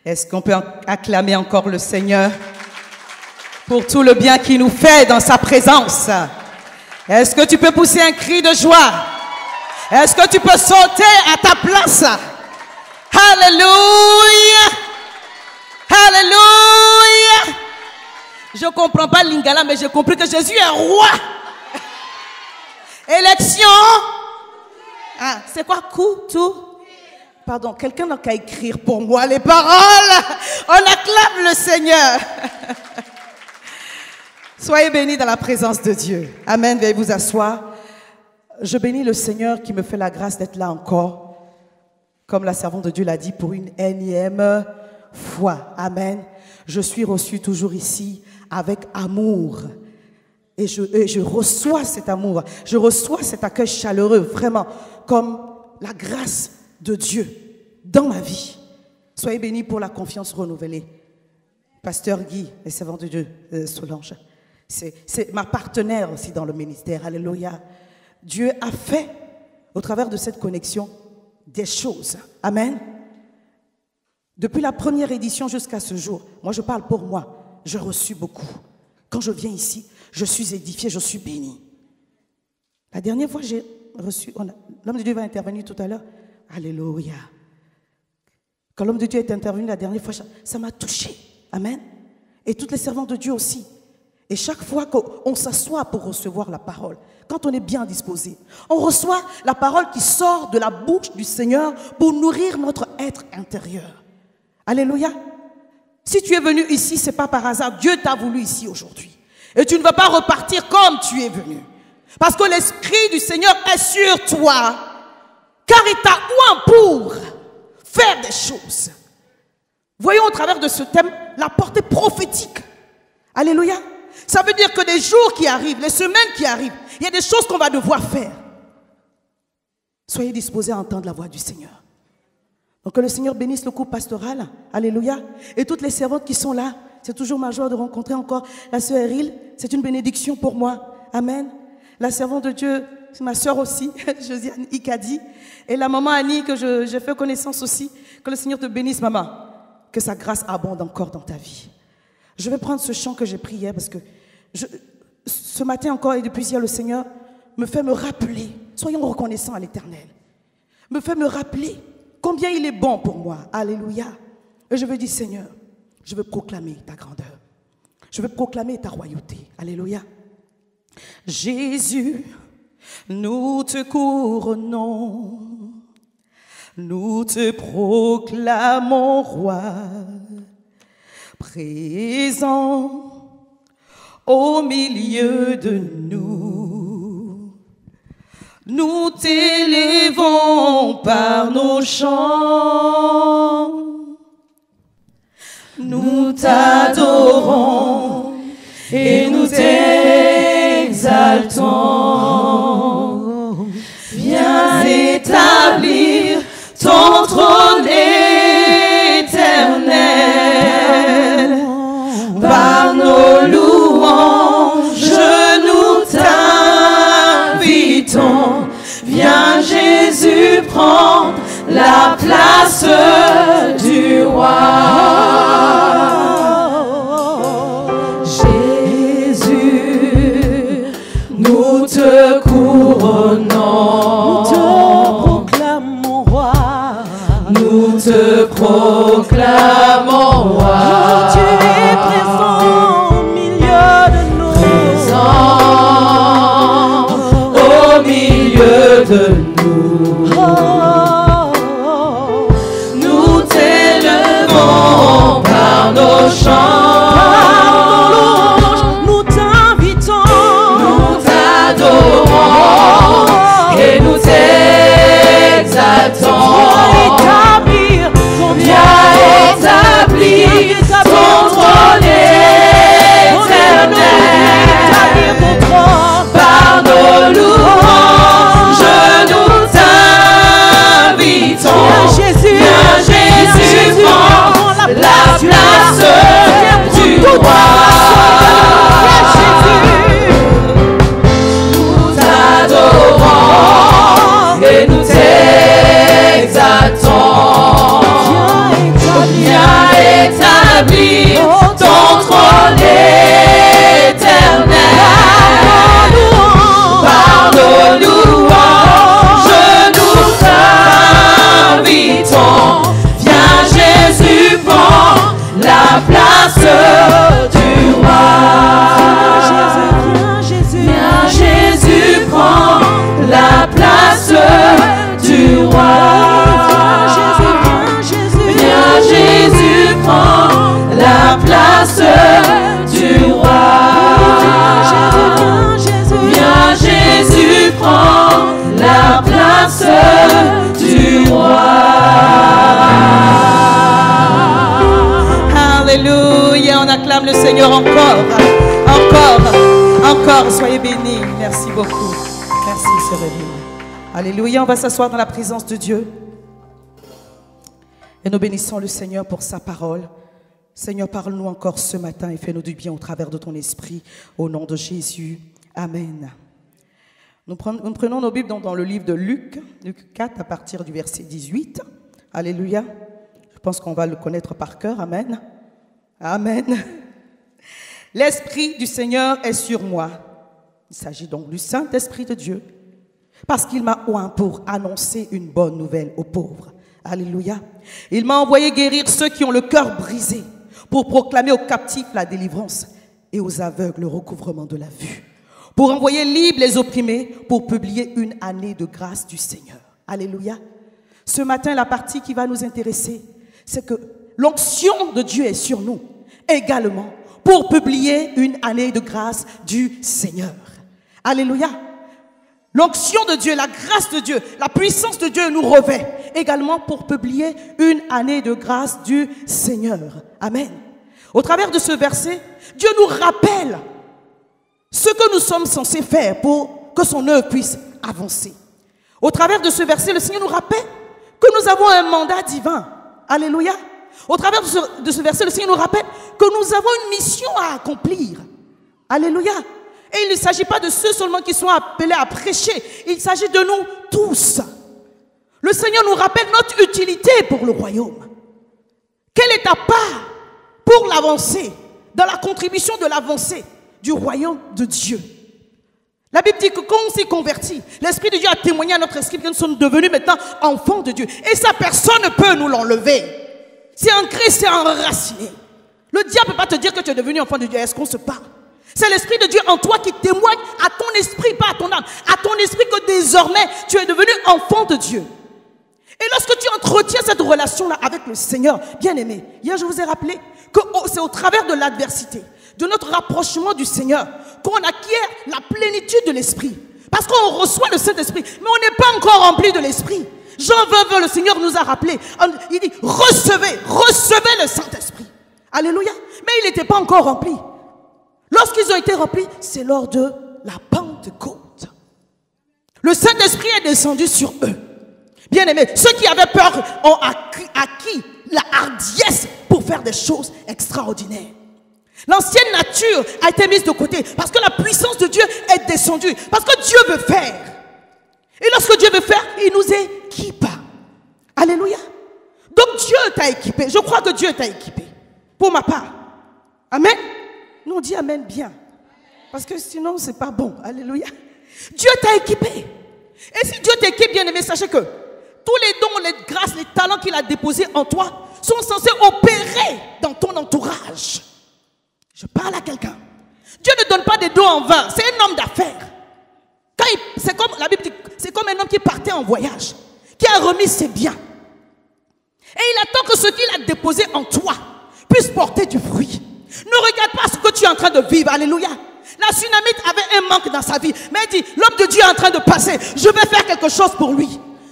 Est-ce qu'on peut acclamer encore le Seigneur pour tout le bien qu'il nous fait dans sa présence? Est-ce que tu peux pousser un cri de joie? Est-ce que tu peux sauter à ta place? Alléluia! Alléluia! Je ne comprends pas l'Ingala, mais j'ai compris que Jésus est roi. Élection. Ah, c'est quoi? Coup, tout? Pardon, quelqu'un n'a qu'à écrire pour moi les paroles. On acclame le Seigneur. Soyez bénis dans la présence de Dieu. Amen. Veuillez vous asseoir. Je bénis le Seigneur qui me fait la grâce d'être là encore. Comme la servante de Dieu l'a dit, pour une énième fois. Amen. Je suis reçu toujours ici avec amour. Et je reçois cet amour. Je reçois cet accueil chaleureux, vraiment, comme la grâce de Dieu dans ma vie. Soyez bénis pour la confiance renouvelée. Pasteur Guy, et servant de Dieu, Solange, c'est ma partenaire aussi dans le ministère. Alléluia. Dieu a fait, au travers de cette connexion, des choses. Amen. Depuis la première édition jusqu'à ce jour, moi je parle pour moi, j'ai reçu beaucoup. Quand je viens ici, je suis édifié, je suis béni. La dernière fois, j'ai reçu, l'homme de Dieu va intervenir tout à l'heure. Alléluia. Quand l'homme de Dieu est intervenu la dernière fois, ça m'a touché. Amen. Et toutes les servantes de Dieu aussi. Et chaque fois qu'on s'assoit pour recevoir la parole, quand on est bien disposé, on reçoit la parole qui sort de la bouche du Seigneur pour nourrir notre être intérieur. Alléluia. Si tu es venu ici, ce n'est pas par hasard. Dieu t'a voulu ici aujourd'hui. Et tu ne vas pas repartir comme tu es venu. Parce que l'Esprit du Seigneur est sur toi. Car il t'a oint pour faire des choses. Voyons au travers de ce thème la portée prophétique. Alléluia. Ça veut dire que les jours qui arrivent, les semaines qui arrivent, il y a des choses qu'on va devoir faire. Soyez disposés à entendre la voix du Seigneur. Donc que le Seigneur bénisse le couple pastoral. Alléluia. Et toutes les servantes qui sont là, c'est toujours ma joie de rencontrer encore la sœur Eril. C'est une bénédiction pour moi. Amen. La servante de Dieu, c'est ma sœur aussi, Josiane Ikadi. Et la maman Annie, que j'ai fait connaissance aussi. Que le Seigneur te bénisse, maman. Que sa grâce abonde encore dans ta vie. Je vais prendre ce chant que j'ai pris hier parce que ce matin encore et depuis hier, le Seigneur me fait me rappeler, soyons reconnaissants à l'Éternel, me fait me rappeler combien il est bon pour moi. Alléluia. Et je veux dire, Seigneur, je veux proclamer ta grandeur. Je veux proclamer ta royauté. Alléluia. Jésus, nous te couronnons, nous te proclamons roi, présent au milieu de nous. Nous t'élèvons par nos chants, nous t'adorons et nous t'exaltons. Viens établir ton trône éternel. Par nos louanges, nous t'invitons. Viens Jésus prendre la place du roi. Jésus, nous te couronnons. Nous te proclamons roi. Nous te proclamons roi. Tu es présent au milieu de nous. Présent au milieu de nous. Nous t'élevons par nos chants. Nous t'invitons. Nous t'adorons. Seigneur, encore, encore. Soyez bénis. Merci beaucoup. Merci, Sœur Evelyne. Alléluia. On va s'asseoir dans la présence de Dieu. Et nous bénissons le Seigneur pour sa parole. Seigneur, parle-nous encore ce matin et fais-nous du bien au travers de ton esprit. Au nom de Jésus. Amen. Nous prenons nos Bibles dans le livre de Luc 4 à partir du verset 18. Alléluia. Je pense qu'on va le connaître par cœur. Amen. Amen. L'Esprit du Seigneur est sur moi. Il s'agit donc du Saint-Esprit de Dieu. Parce qu'il m'a oint pour annoncer une bonne nouvelle aux pauvres. Alléluia. Il m'a envoyé guérir ceux qui ont le cœur brisé, pour proclamer aux captifs la délivrance et aux aveugles le recouvrement de la vue, pour envoyer libres les opprimés, pour publier une année de grâce du Seigneur. Alléluia. Ce matin, la partie qui va nous intéresser, c'est que l'onction de Dieu est sur nous également pour publier une année de grâce du Seigneur. Alléluia. L'onction de Dieu, la grâce de Dieu, la puissance de Dieu nous revêt également pour publier une année de grâce du Seigneur. Amen. Au travers de ce verset, Dieu nous rappelle ce que nous sommes censés faire pour que son œuvre puisse avancer. Au travers de ce verset, le Seigneur nous rappelle que nous avons un mandat divin. Alléluia. Au travers de ce verset, le Seigneur nous rappelle que nous avons une mission à accomplir. Alléluia. Et il ne s'agit pas de ceux seulement qui sont appelés à prêcher. Il s'agit de nous tous. Le Seigneur nous rappelle notre utilité pour le royaume. Quelle est ta part pour l'avancée, dans la contribution de l'avancée du royaume de Dieu? La Bible dit que quand on s'est converti, l'Esprit de Dieu a témoigné à notre esprit que nous sommes devenus maintenant enfants de Dieu. Et ça, personne ne peut nous l'enlever. C'est ancré, c'est enraciné. Le diable ne peut pas te dire que tu es devenu enfant de Dieu. Est-ce qu'on se parle? C'est l'Esprit de Dieu en toi qui témoigne à ton esprit, pas à ton âme, à ton esprit que désormais tu es devenu enfant de Dieu. Et lorsque tu entretiens cette relation-là avec le Seigneur, bien-aimé, hier je vous ai rappelé que c'est au travers de l'adversité, de notre rapprochement du Seigneur, qu'on acquiert la plénitude de l'Esprit. Parce qu'on reçoit le Saint-Esprit, mais on n'est pas encore rempli de l'Esprit. Jean 20, le Seigneur nous a rappelé, il dit, recevez le Saint-Esprit. Alléluia. Mais il n'était pas encore rempli. Lorsqu'ils ont été remplis, c'est lors de la Pentecôte. Le Saint-Esprit est descendu sur eux. Bien-aimés, ceux qui avaient peur ont acquis la hardiesse pour faire des choses extraordinaires. L'ancienne nature a été mise de côté parce que la puissance de Dieu est descendue. Parce que Dieu veut faire. Et lorsque Dieu veut faire, il nous équipe. Alléluia. Donc Dieu t'a équipé. Je crois que Dieu t'a équipé. Pour ma part. Amen. Nous on dit amen bien. Parce que sinon c'est pas bon. Alléluia. Dieu t'a équipé. Et si Dieu t'équipe, bien aimé, sachez que tous les dons, les grâces, les talents qu'il a déposés en toi sont censés opérer dans ton entourage. Je parle à quelqu'un. Dieu ne donne pas des dons en vain. C'est un homme d'affaires. C'est comme la Bible dit, c'est comme un homme qui partait en voyage, qui a remis ses biens. Et il attend que ce qu'il a déposé en toi puisse porter du fruit. Ne regarde pas ce que tu es en train de vivre. Alléluia. La Sunamite avait un manque dans sa vie. Mais elle dit, l'homme de Dieu est en train de passer. Je vais faire quelque chose pour lui.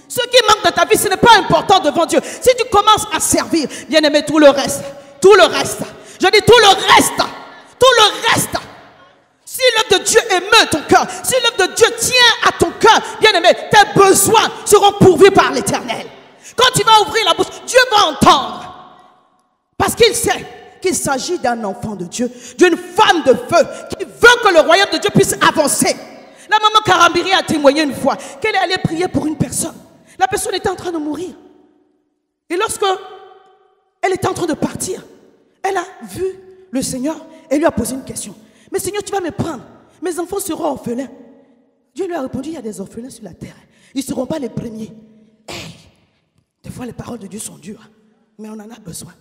Ce qui manque dans ta vie, ce n'est pas important devant Dieu. Si tu commences à servir, bien aimé, tout le reste. Je dis tout le reste. Si l'œuvre de Dieu émeut ton cœur, si l'œuvre de Dieu tient à ton cœur, bien aimé, tes besoins seront pourvus par l'Éternel. Quand tu vas ouvrir la bouche, Dieu va entendre. Parce qu'il sait qu'il s'agit d'un enfant de Dieu, d'une femme de feu, qui veut que le royaume de Dieu puisse avancer. La maman Karambiri a témoigné une fois qu'elle est allée prier pour une personne. La personne était en train de mourir. Et lorsque elle était en train de partir, elle a vu le Seigneur et lui a posé une question. Mais Seigneur, tu vas me prendre. Mes enfants seront orphelins. Dieu lui a répondu, il y a des orphelins sur la terre. Ils ne seront pas les premiers. Hey, des fois, les paroles de Dieu sont dures, mais on en a besoin.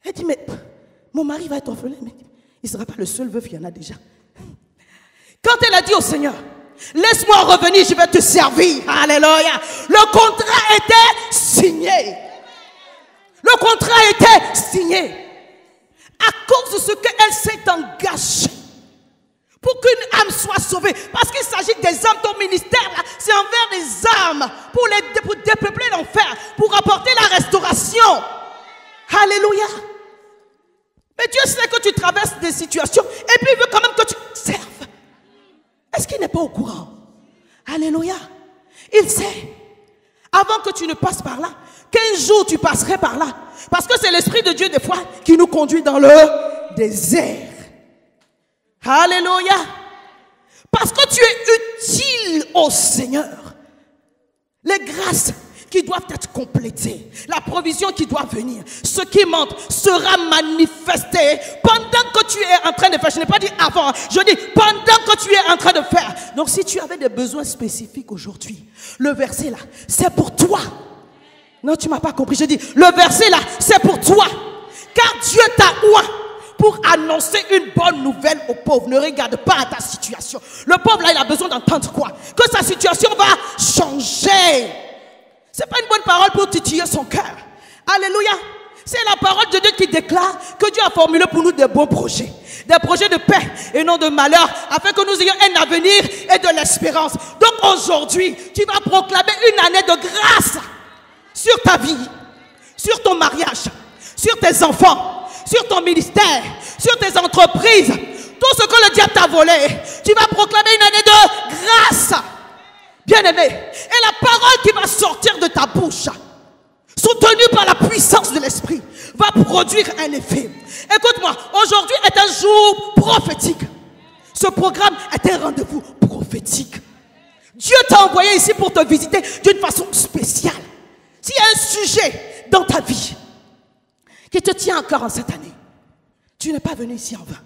Elle dit, mais mon mari va être orphelin. Mais il ne sera pas le seul veuf, il y en a déjà. Quand elle a dit au Seigneur, laisse-moi revenir, je vais te servir. Alléluia. Le contrat était signé. Le contrat était signé. À cause de ce qu'elle s'est engagée. Pour qu'une âme soit sauvée. Parce qu'il s'agit des âmes. Ton ministère, là, c'est envers les âmes. Pour dépeupler l'enfer. Pour apporter la restauration. Alléluia. Mais Dieu sait que tu traverses Est-ce qu'il n'est pas au courant? Alléluia. Il sait. Avant que tu ne passes par là, qu'un jour tu passerais par là. Parce que c'est l'Esprit de Dieu des fois qui nous conduit dans le désert. Alléluia. Parce que tu es utile au Seigneur. Les grâces qui doivent être complétées, la provision qui doit venir, ce qui manque sera manifesté pendant que tu es en train de faire. Je n'ai pas dit avant, je dis pendant que tu es en train de faire. Donc si tu avais des besoins spécifiques aujourd'hui, le verset là, c'est pour toi. Non, tu ne m'as pas compris. Je dis, le verset là, c'est pour toi. Car Dieu t'a oint pour annoncer une bonne nouvelle aux pauvres. Ne regarde pas à ta situation. Le pauvre là, il a besoin d'entendre quoi? Que sa situation va changer. Ce n'est pas une bonne parole pour titiller son cœur. Alléluia. C'est la parole de Dieu qui déclare que Dieu a formulé pour nous des bons projets. Des projets de paix et non de malheur, afin que nous ayons un avenir et de l'espérance. Donc aujourd'hui, tu vas proclamer une année de grâce sur ta vie, sur ton mariage, sur tes enfants, sur ton ministère, sur tes entreprises. Tout ce que le diable t'a volé, tu vas proclamer une année de grâce. Bien-aimé, et la parole qui va sortir de ta bouche, soutenue par la puissance de l'Esprit, va produire un effet. Écoute-moi, aujourd'hui est un jour prophétique. Ce programme est un rendez-vous prophétique. Dieu t'a envoyé ici pour te visiter d'une façon spéciale. S'il y a un sujet dans ta vie qui te tient encore en cette année, tu n'es pas venu ici en vain.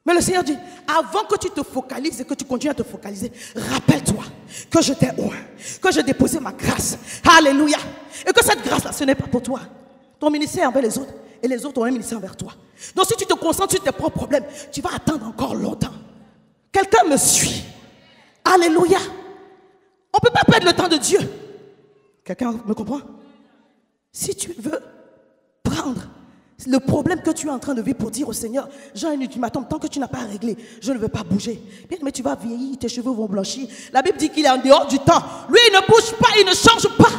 Mais le Seigneur dit, avant que tu te focalises et que tu continues à te focaliser, rappelle-toi que je t'ai oint, que j'ai déposé ma grâce. Alléluia. Et que cette grâce-là, ce n'est pas pour toi. Ton ministère est envers les autres et les autres ont un ministère envers toi. Donc si tu te concentres sur tes propres problèmes, tu vas attendre encore longtemps. Quelqu'un me suit. Alléluia. On ne peut pas perdre le temps de Dieu. Quelqu'un me comprend? Si tu veux prendre le problème que tu es en train de vivre pour dire au Seigneur, j'ai un ultimatum, tant que tu n'as pas réglé, je ne veux pas bouger. Bien, mais tu vas vieillir, tes cheveux vont blanchir. La Bible dit qu'il est en dehors du temps. Lui, il ne bouge pas, il ne change pas.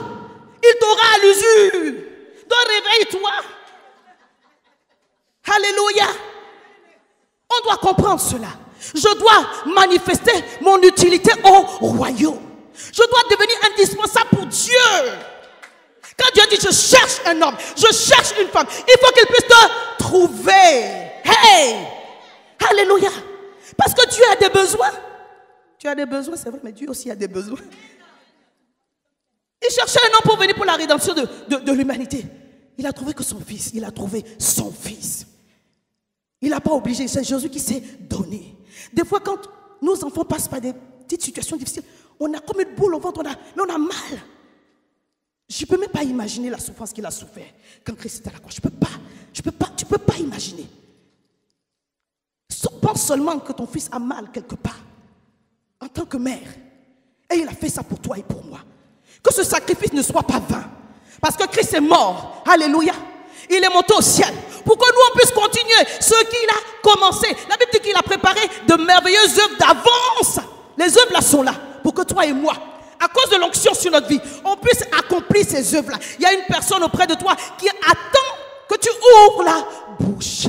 Il t'aura à l'usure. Donc réveille-toi. Alléluia. On doit comprendre cela. Je dois manifester mon utilité au royaume. Je dois devenir indispensable pour Dieu. Quand Dieu dit je cherche un homme, je cherche une femme, il faut qu'il puisse te trouver. Hey! Alléluia. Parce que Dieu a des besoins. Tu as des besoins, c'est vrai, mais Dieu aussi a des besoins. Il cherchait un homme pour venir pour la rédemption de l'humanité. Il a trouvé que son fils. Il a trouvé son fils. Il n'a pas obligé. C'est Jésus qui s'est donné. Des fois, quand nos enfants passent par des petites situations difficiles, on a comme une boule au ventre, mais on a mal. Je ne peux même pas imaginer la souffrance qu'il a souffert quand Christ était à la croix. Tu peux pas imaginer. Pense seulement que ton fils a mal quelque part, en tant que mère. Et il a fait ça pour toi et pour moi. Que ce sacrifice ne soit pas vain. Parce que Christ est mort. Alléluia. Il est monté au ciel. Pour que nous, on puisse continuer ce qu'il a commencé. La Bible dit qu'il a préparé de merveilleuses œuvres d'avance. Les œuvres là sont là. Pour que toi et moi, à cause de l'onction sur notre vie, on puisse accomplir ces œuvres-là. Il y a une personne auprès de toi qui attend que tu ouvres la bouche.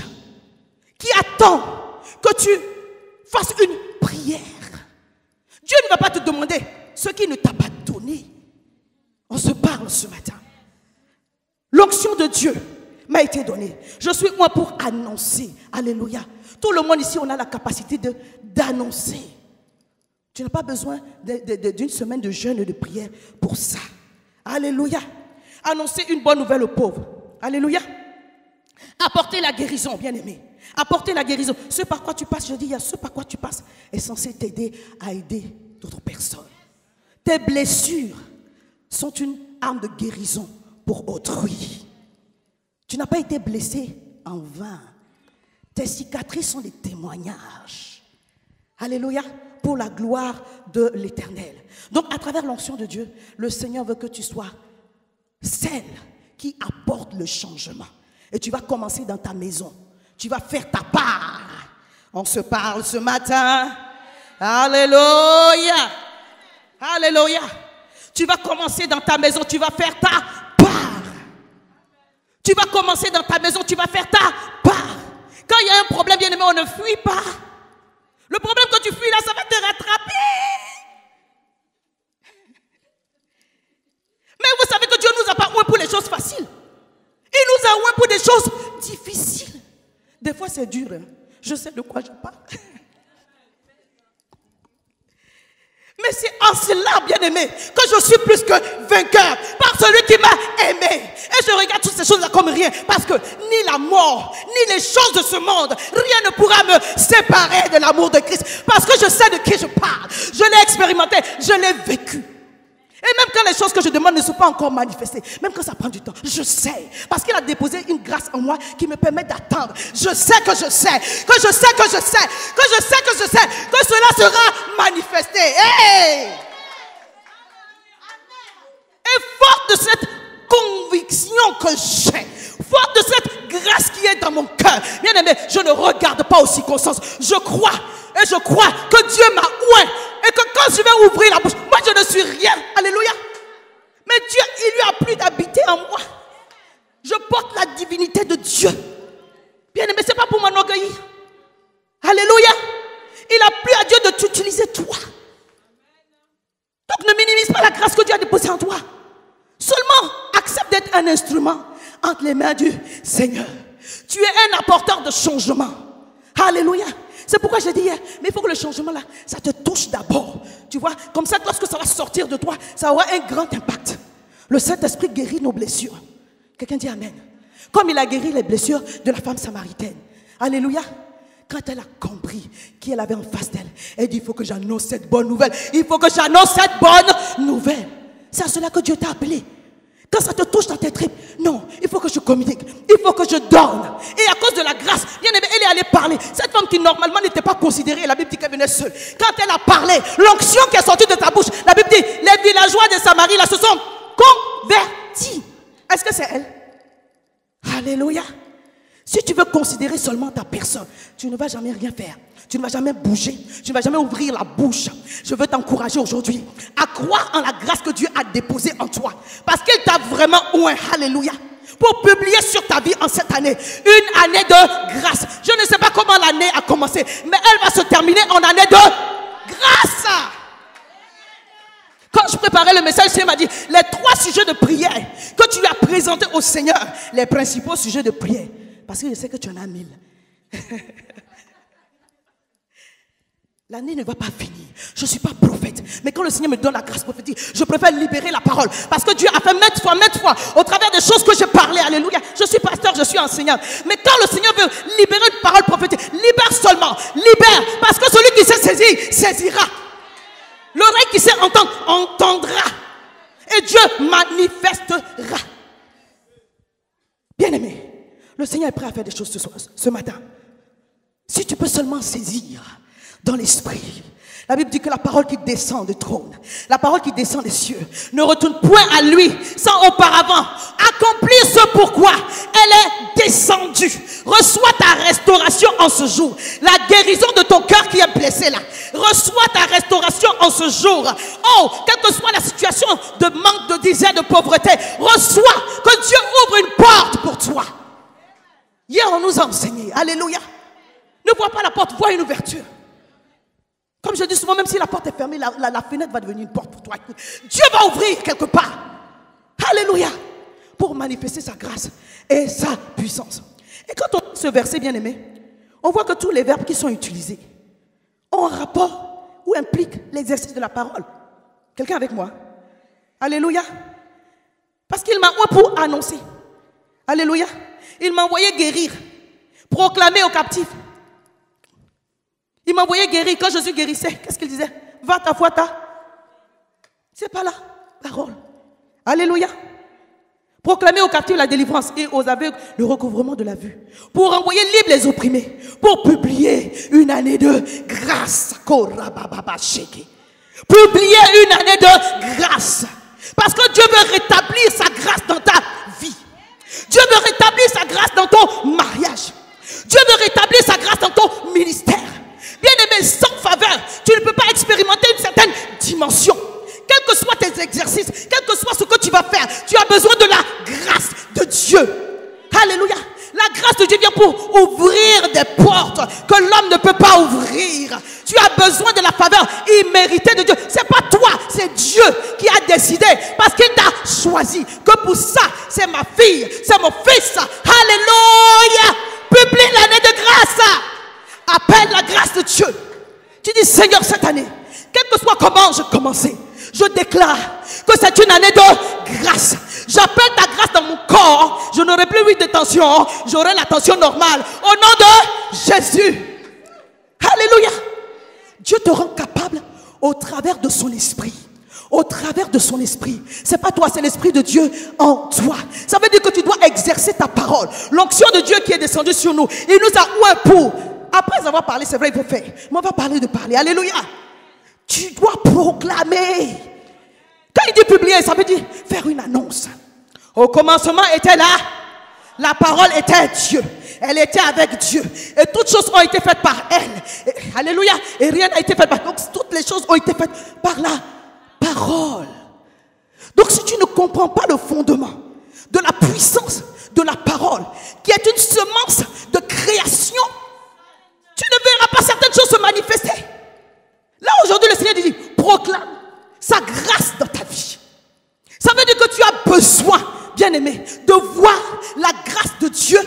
Qui attend que tu fasses une prière. Dieu ne va pas te demander ce qu'il ne t'a pas donné. On se parle ce matin. L'onction de Dieu m'a été donnée. Je suis moi pour annoncer. Alléluia. Tout le monde ici, on a la capacité d'annoncer. Tu n'as pas besoin d'une semaine de jeûne et de prière pour ça. Alléluia. Annoncer une bonne nouvelle aux pauvres. Alléluia. Apporter la guérison, bien-aimé. Apporter la guérison. Ce par quoi tu passes, je dis, il y a ce par quoi tu passes est censé t'aider à aider d'autres personnes. Tes blessures sont une arme de guérison pour autrui. Tu n'as pas été blessé en vain. Tes cicatrices sont des témoignages. Alléluia. Pour la gloire de l'Éternel. Donc, à travers l'onction de Dieu, le Seigneur veut que tu sois celle qui apporte le changement. Et tu vas commencer dans ta maison. Tu vas faire ta part. On se parle ce matin. Alléluia. Alléluia. Tu vas commencer dans ta maison. Tu vas faire ta part. Tu vas commencer dans ta maison. Tu vas faire ta part. Quand il y a un problème, bien aimé, on ne fuit pas. Le problème que tu fuis là, ça va te rattraper. faciles. Il nous a oint pour des choses difficiles. Des fois, c'est dur. Hein? Je sais de quoi je parle. Mais c'est en cela, bien-aimé, que je suis plus que vainqueur par celui qui m'a aimé. Et je regarde toutes ces choses-là comme rien. Parce que ni la mort, ni les choses de ce monde, rien ne pourra me séparer de l'amour de Christ. Parce que je sais de qui je parle. Je l'ai expérimenté, je l'ai vécu. Et même quand les choses que je demande ne sont pas encore manifestées, même quand ça prend du temps, je sais. Parce qu'il a déposé une grâce en moi qui me permet d'attendre. Je sais que je sais, que je sais, que je sais, que je sais, que je sais, que cela sera manifesté. Hey! Et forte de cette conviction que j'ai, forte de cette grâce qui est dans mon cœur, bien aimé, je ne regarde pas aux circonstances. Je crois, et je crois que Dieu m'a oint. Et que quand je vais ouvrir la bouche, moi je ne suis rien. Alléluia. Mais Dieu, il lui a plu d'habiter en moi. Je porte la divinité de Dieu. Bien aimé, ce n'est pas pour m'enorgueillir. Alléluia. Il a plu à Dieu de t'utiliser toi. Donc ne minimise pas la grâce que Dieu a déposée en toi. Seulement accepte d'être un instrument entre les mains du Seigneur. Tu es un apporteur de changement. Alléluia. C'est pourquoi je dis hier, mais il faut que le changement là, ça te touche d'abord. Tu vois, comme ça, lorsque ça va sortir de toi, ça aura un grand impact. Le Saint-Esprit guérit nos blessures. Quelqu'un dit Amen. Comme il a guéri les blessures de la femme samaritaine. Alléluia. Quand elle a compris qui elle avait en face d'elle, elle dit, il faut que j'annonce cette bonne nouvelle. Il faut que j'annonce cette bonne nouvelle. C'est à cela que Dieu t'a appelé. Quand ça te touche dans tes tripes, non, il faut que je communique, il faut que je donne. Et à cause de la grâce, bien aimé, elle est allée parler. Cette femme qui normalement n'était pas considérée, la Bible dit qu'elle venait seule. Quand elle a parlé, l'onction qui est sortie de ta bouche, la Bible dit, les villageois de Samarie là se sont convertis. Est-ce que c'est elle? Alléluia. Si tu veux considérer seulement ta personne, tu ne vas jamais rien faire. Tu ne vas jamais bouger. Tu ne vas jamais ouvrir la bouche. Je veux t'encourager aujourd'hui à croire en la grâce que Dieu a déposée en toi. Parce qu'il t'a vraiment oint. Alléluia. Pour publier sur ta vie en cette année une année de grâce. Je ne sais pas comment l'année a commencé, mais elle va se terminer en année de grâce. Quand je préparais le message, il m'a dit les 3 sujets de prière que tu as présentés au Seigneur, les principaux sujets de prière. Parce que je sais que tu en as 1000. L'année ne va pas finir. Je ne suis pas prophète. Mais quand le Seigneur me donne la grâce prophétique, je préfère libérer la parole. Parce que Dieu a fait maintes fois, au travers des choses que j'ai parlé. Alléluia. Je suis pasteur, je suis enseignant. Mais quand le Seigneur veut libérer une parole prophétique, libère seulement. Libère. Parce que celui qui sait saisir, saisira. L'oreille qui sait entendre, entendra. Et Dieu manifestera. Bien-aimé, le Seigneur est prêt à faire des choses ce matin. Si tu peux seulement saisir dans l'esprit. La Bible dit que la parole qui descend du trône, la parole qui descend des cieux, ne retourne point à lui sans auparavant accomplir ce pourquoi elle est descendue. Reçois ta restauration en ce jour. La guérison de ton cœur qui est blessé là. Reçois ta restauration en ce jour. Oh, quelle que soit la situation de manque, de disette, de pauvreté, reçois que Dieu ouvre une porte pour toi. Hier, on nous a enseigné. Alléluia. Ne vois pas la porte, vois une ouverture. Comme je dis souvent, même si la porte est fermée, la fenêtre va devenir une porte pour toi. Écoute, Dieu va ouvrir quelque part. Alléluia. Pour manifester sa grâce et sa puissance. Et quand on lit ce verset, bien aimé, on voit que tous les verbes qui sont utilisés ont un rapport ou impliquent l'exercice de la parole. Quelqu'un avec moi? Alléluia. Parce qu'il m'a envoyé pour annoncer. Alléluia. Il m'a envoyé guérir, proclamer aux captifs. Il m'a envoyé guérir. Quand Jésus guérissait, qu'est-ce qu'il disait? Va ta foi, c'est pas la parole. Alléluia. Proclamer aux captifs la délivrance et aux aveugles le recouvrement de la vue. Pour envoyer libre les opprimés. Pour publier une année de grâce. Publier une année de grâce. Parce que Dieu veut rétablir sa grâce dans ta vie. Dieu veut rétablir sa grâce dans ton mariage. Dieu veut rétablir sa grâce dans ton ministère. Bien-aimé, sans faveur, tu ne peux pas expérimenter une certaine dimension. Quels que soient tes exercices, quel que soit ce que tu vas faire, tu as besoin de la grâce de Dieu. Alléluia. La grâce de Dieu vient pour ouvrir des portes que l'homme ne peut pas ouvrir. Tu as besoin de la faveur imméritée de Dieu. C'est pas toi, c'est Dieu qui a décidé parce qu'il t'a choisi que pour ça, c'est ma fille, c'est mon fils. Alléluia. Publie l'année de grâce. Appelle la grâce de Dieu. Tu dis, Seigneur, cette année, quel que soit comment je commençais, je déclare que c'est une année de grâce. J'appelle ta grâce dans mon corps. Je n'aurai plus de tension. J'aurai la tension normale. Au nom de Jésus. Alléluia. Dieu te rend capable au travers de son esprit. Au travers de son esprit. C'est pas toi, c'est l'esprit de Dieu en toi. Ça veut dire que tu dois exercer ta parole. L'onction de Dieu qui est descendue sur nous. Il nous a oint pour. Après avoir parlé, c'est vrai, il faut faire. Mais on va parler de parler. Alléluia. Tu dois proclamer. Quand il dit publier, ça veut dire faire une annonce. Au commencement était là. La parole était Dieu. Elle était avec Dieu. Et toutes choses ont été faites par elle. Et, alléluia. Et rien n'a été fait par. Donc toutes les choses ont été faites par la parole. Donc si tu ne comprends pas le fondement de la puissance de la parole, qui est une semence de création, tu ne verras pas certaines choses se manifester. Là aujourd'hui le Seigneur dit, proclame sa grâce dans ta vie. Ça veut dire que tu as besoin, bien-aimé, de voir la grâce de Dieu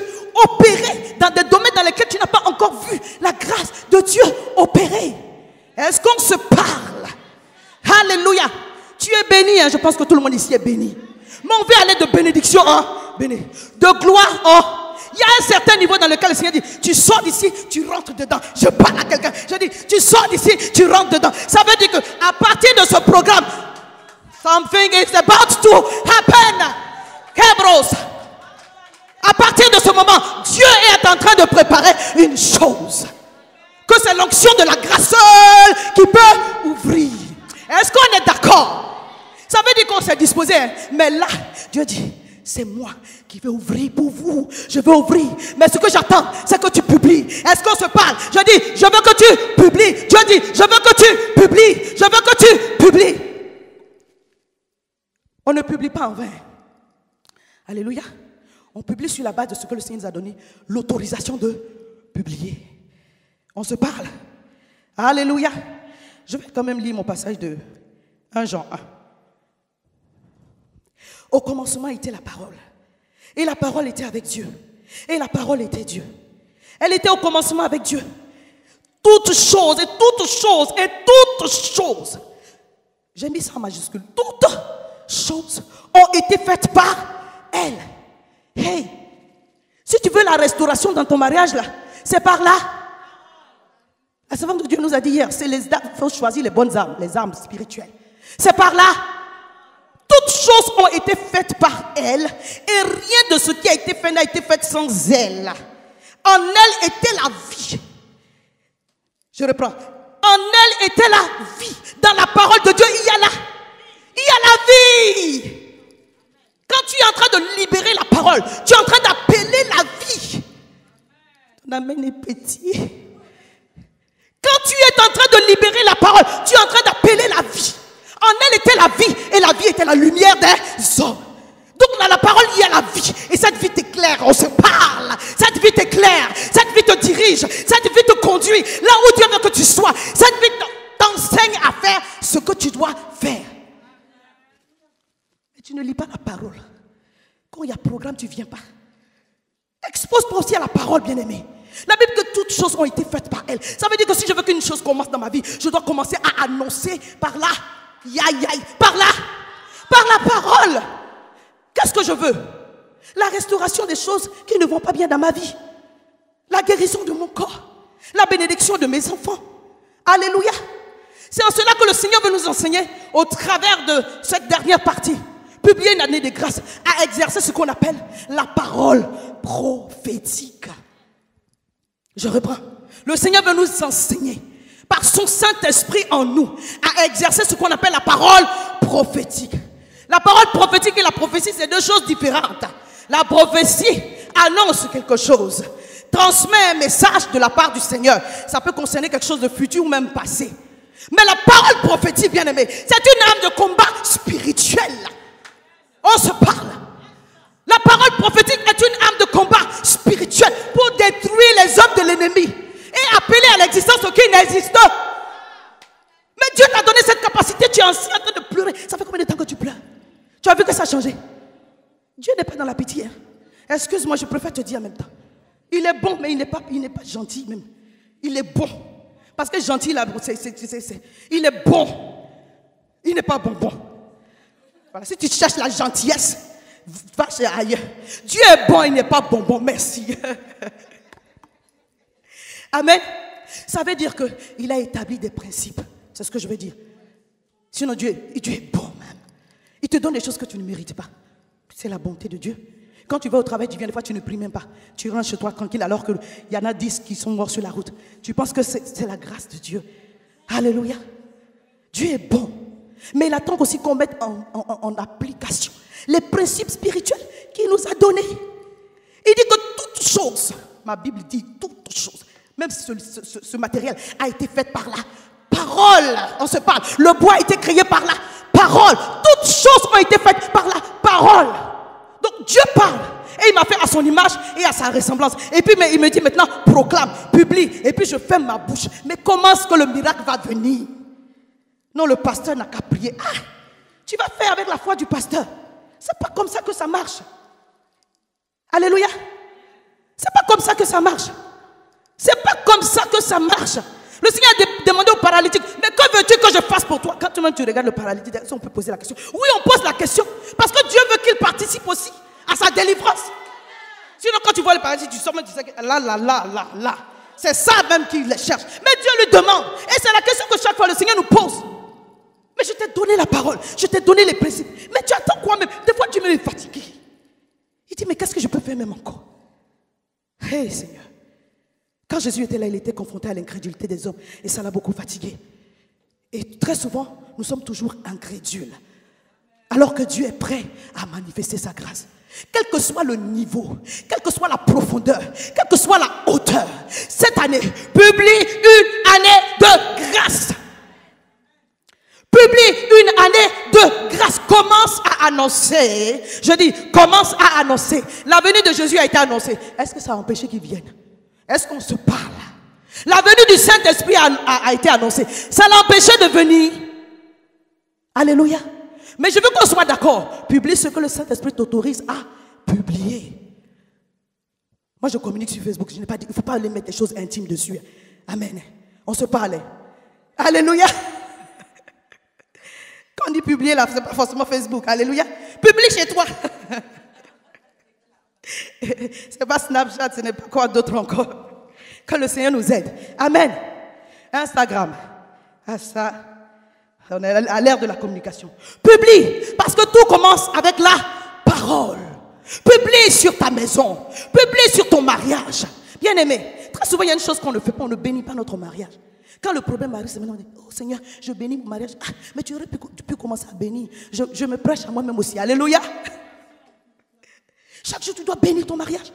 opérer dans des domaines dans lesquels tu n'as pas encore vu la grâce de Dieu opérer. Est-ce qu'on se parle? Alléluia. Tu es béni, hein? Je pense que tout le monde ici est béni. Mais on veut aller de bénédiction en béni, de gloire en. Il y a un certain niveau dans lequel le Seigneur dit, tu sors d'ici, tu rentres dedans. Je parle à quelqu'un, je dis, tu sors d'ici, tu rentres dedans. Ça veut dire qu'à partir de ce programme, something is about to happen. Kebros. À partir de ce moment, Dieu est en train de préparer une chose. Que c'est l'onction de la grâce seule qui peut ouvrir. Est-ce qu'on est d'accord? Ça veut dire qu'on s'est disposé. Hein? Mais là, Dieu dit, c'est moi qui vais ouvrir pour vous. Je vais ouvrir. Mais ce que j'attends, c'est que tu publies. Est-ce qu'on se parle? Je dis, je veux que tu publies. Dieu dit, je veux que tu publies. Je veux que tu publies. On ne publie pas en vain. Alléluia. On publie sur la base de ce que le Seigneur nous a donné, l'autorisation de publier. On se parle. Alléluia. Je vais quand même lire mon passage de 1 Jean 1. Au commencement était la parole. Et la parole était avec Dieu. Et la parole était Dieu. Elle était au commencement avec Dieu. Toutes choses et toutes choses et toutes choses. J'ai mis ça en majuscule. Toutes choses ont été faites par elle. Hey, si tu veux la restauration dans ton mariage là, c'est par là. La servante de Dieu nous a dit hier, c'est les armes, il faut choisir les bonnes armes, les armes spirituelles. C'est par là. Toutes choses ont été faites par elle et rien de ce qui a été fait n'a été fait sans elle. En elle était la vie. Je reprends. En elle était la vie. Dans la parole de Dieu, il y a la vie. Quand tu es en train de libérer la parole, tu es en train d'appeler la vie. Ton amen est petit. Quand tu es en train de libérer la parole, tu es en train d'appeler la vie. En elle était la vie, et la vie était la lumière des hommes. Donc dans la parole, il y a la vie. Et cette vie t'éclaire, on se parle. Cette vie t'éclaire, cette vie te dirige, cette vie te conduit là où Dieu veut que tu sois. Cette vie t'enseigne à faire ce que tu dois faire. Mais tu ne lis pas la parole. Quand il y a programme, tu ne viens pas. Expose-toi aussi à la parole, bien-aimé. La Bible dit que toutes choses ont été faites par elle. Ça veut dire que si je veux qu'une chose commence dans ma vie, je dois commencer à annoncer par là. Par là. Par la parole. Qu'est-ce que je veux? La restauration des choses qui ne vont pas bien dans ma vie. La guérison de mon corps. La bénédiction de mes enfants. Alléluia. C'est en cela que le Seigneur veut nous enseigner au travers de cette dernière partie. Publier une année de grâce à exercer ce qu'on appelle la parole prophétique. Je reprends. Le Seigneur veut nous enseigner par son Saint-Esprit en nous à exercer ce qu'on appelle la parole prophétique. La parole prophétique et la prophétie, c'est deux choses différentes. La prophétie annonce quelque chose, transmet un message de la part du Seigneur. Ça peut concerner quelque chose de futur ou même passé. Mais la parole prophétique, bien aimé, c'est une arme de combat spirituel. On se parle. La parole prophétique est une arme de combat spirituel pour détruire les œuvres de l'ennemi et appeler à l'existence ce qui n'existe pas. Mais Dieu t'a donné cette capacité. Tu es en train de pleurer. Ça fait combien de temps que tu pleures? Tu as vu que ça a changé? Dieu n'est pas dans la pitié. Hein. Excuse-moi, je préfère te dire en même temps. Il est bon, mais il n'est pas gentil même. Il est bon. Parce que gentil, là, il est bon. Il n'est pas bonbon. Voilà, si tu cherches la gentillesse, va chez ailleurs. Dieu est bon, il n'est pas bonbon. Merci. Amen. Ça veut dire qu'il a établi des principes. C'est ce que je veux dire. Sinon, Dieu est bon même. Il te donne des choses que tu ne mérites pas. C'est la bonté de Dieu. Quand tu vas au travail, tu viens des fois, tu ne pries même pas. Tu rentres chez toi tranquille alors qu'il y en a 10 qui sont morts sur la route. Tu penses que c'est la grâce de Dieu. Alléluia. Dieu est bon. Mais il attend aussi qu'on mette en application les principes spirituels qu'il nous a donnés. Il dit que toutes choses, ma Bible dit toutes choses, même si ce matériel a été fait par la parole, on se parle, le bois a été créé par la parole, toutes choses ont été faites par la parole. Donc Dieu parle et il m'a fait à son image et à sa ressemblance. Et puis il me dit maintenant proclame, publie. Et puis je ferme ma bouche. Mais comment est-ce que le miracle va venir? Non, le pasteur n'a qu'à prier. Ah, tu vas faire avec la foi du pasteur. C'est pas comme ça que ça marche. Alléluia. C'est pas comme ça que ça marche. C'est pas comme ça que ça marche. Le Seigneur a demandé au paralytique, mais que veux-tu que je fasse pour toi? Quand tu regardes le paralytique, on peut poser la question. Oui, on pose la question. Parce que Dieu veut qu'il participe aussi à sa délivrance. Sinon, quand tu vois le paralytique, tu sors même, tu sais que là. C'est ça même qu'il cherche. Mais Dieu lui demande. Et c'est la question que chaque fois le Seigneur nous pose. Mais je t'ai donné la parole. Je t'ai donné les principes. Mais tu attends quoi même? Des fois, tu me fatigué. Il dit, mais qu'est-ce que je peux faire même encore? Hey Seigneur. Quand Jésus était là, il était confronté à l'incrédulité des hommes. Et ça l'a beaucoup fatigué. Et très souvent, nous sommes toujours incrédules. Alors que Dieu est prêt à manifester sa grâce. Quel que soit le niveau, quelle que soit la profondeur, quelle que soit la hauteur, cette année, publie une année de grâce. Publie une année de grâce. Commence à annoncer. Je dis, commence à annoncer. La venue de Jésus a été annoncée. Est-ce que ça a empêché qu'il vienne? Est-ce qu'on se parle? La venue du Saint-Esprit a été annoncée. Ça l'a empêché de venir. Alléluia. Mais je veux qu'on soit d'accord. Publie ce que le Saint-Esprit t'autorise à publier. Moi, je communique sur Facebook. Je n'ai pas dit, il ne faut pas aller mettre des choses intimes dessus. Amen. On se parlait. Alléluia. Quand on dit publier là, ce n'est pas forcément Facebook. Alléluia. Publie chez toi. Ce n'est pas Snapchat, ce n'est pas quoi d'autre encore. Que le Seigneur nous aide. Amen. Instagram. Ah ça, on est à l'ère de la communication. Publie, parce que tout commence avec la parole. Publie sur ta maison. Publie sur ton mariage. Bien aimé, très souvent il y a une chose qu'on ne fait pas, on ne bénit pas notre mariage. Quand le problème arrive, c'est maintenant on dit, oh Seigneur, je bénis mon mariage. Ah, mais tu aurais pu commencer à bénir. Je me prêche à moi-même aussi. Alléluia. Chaque jour, tu dois bénir ton mariage.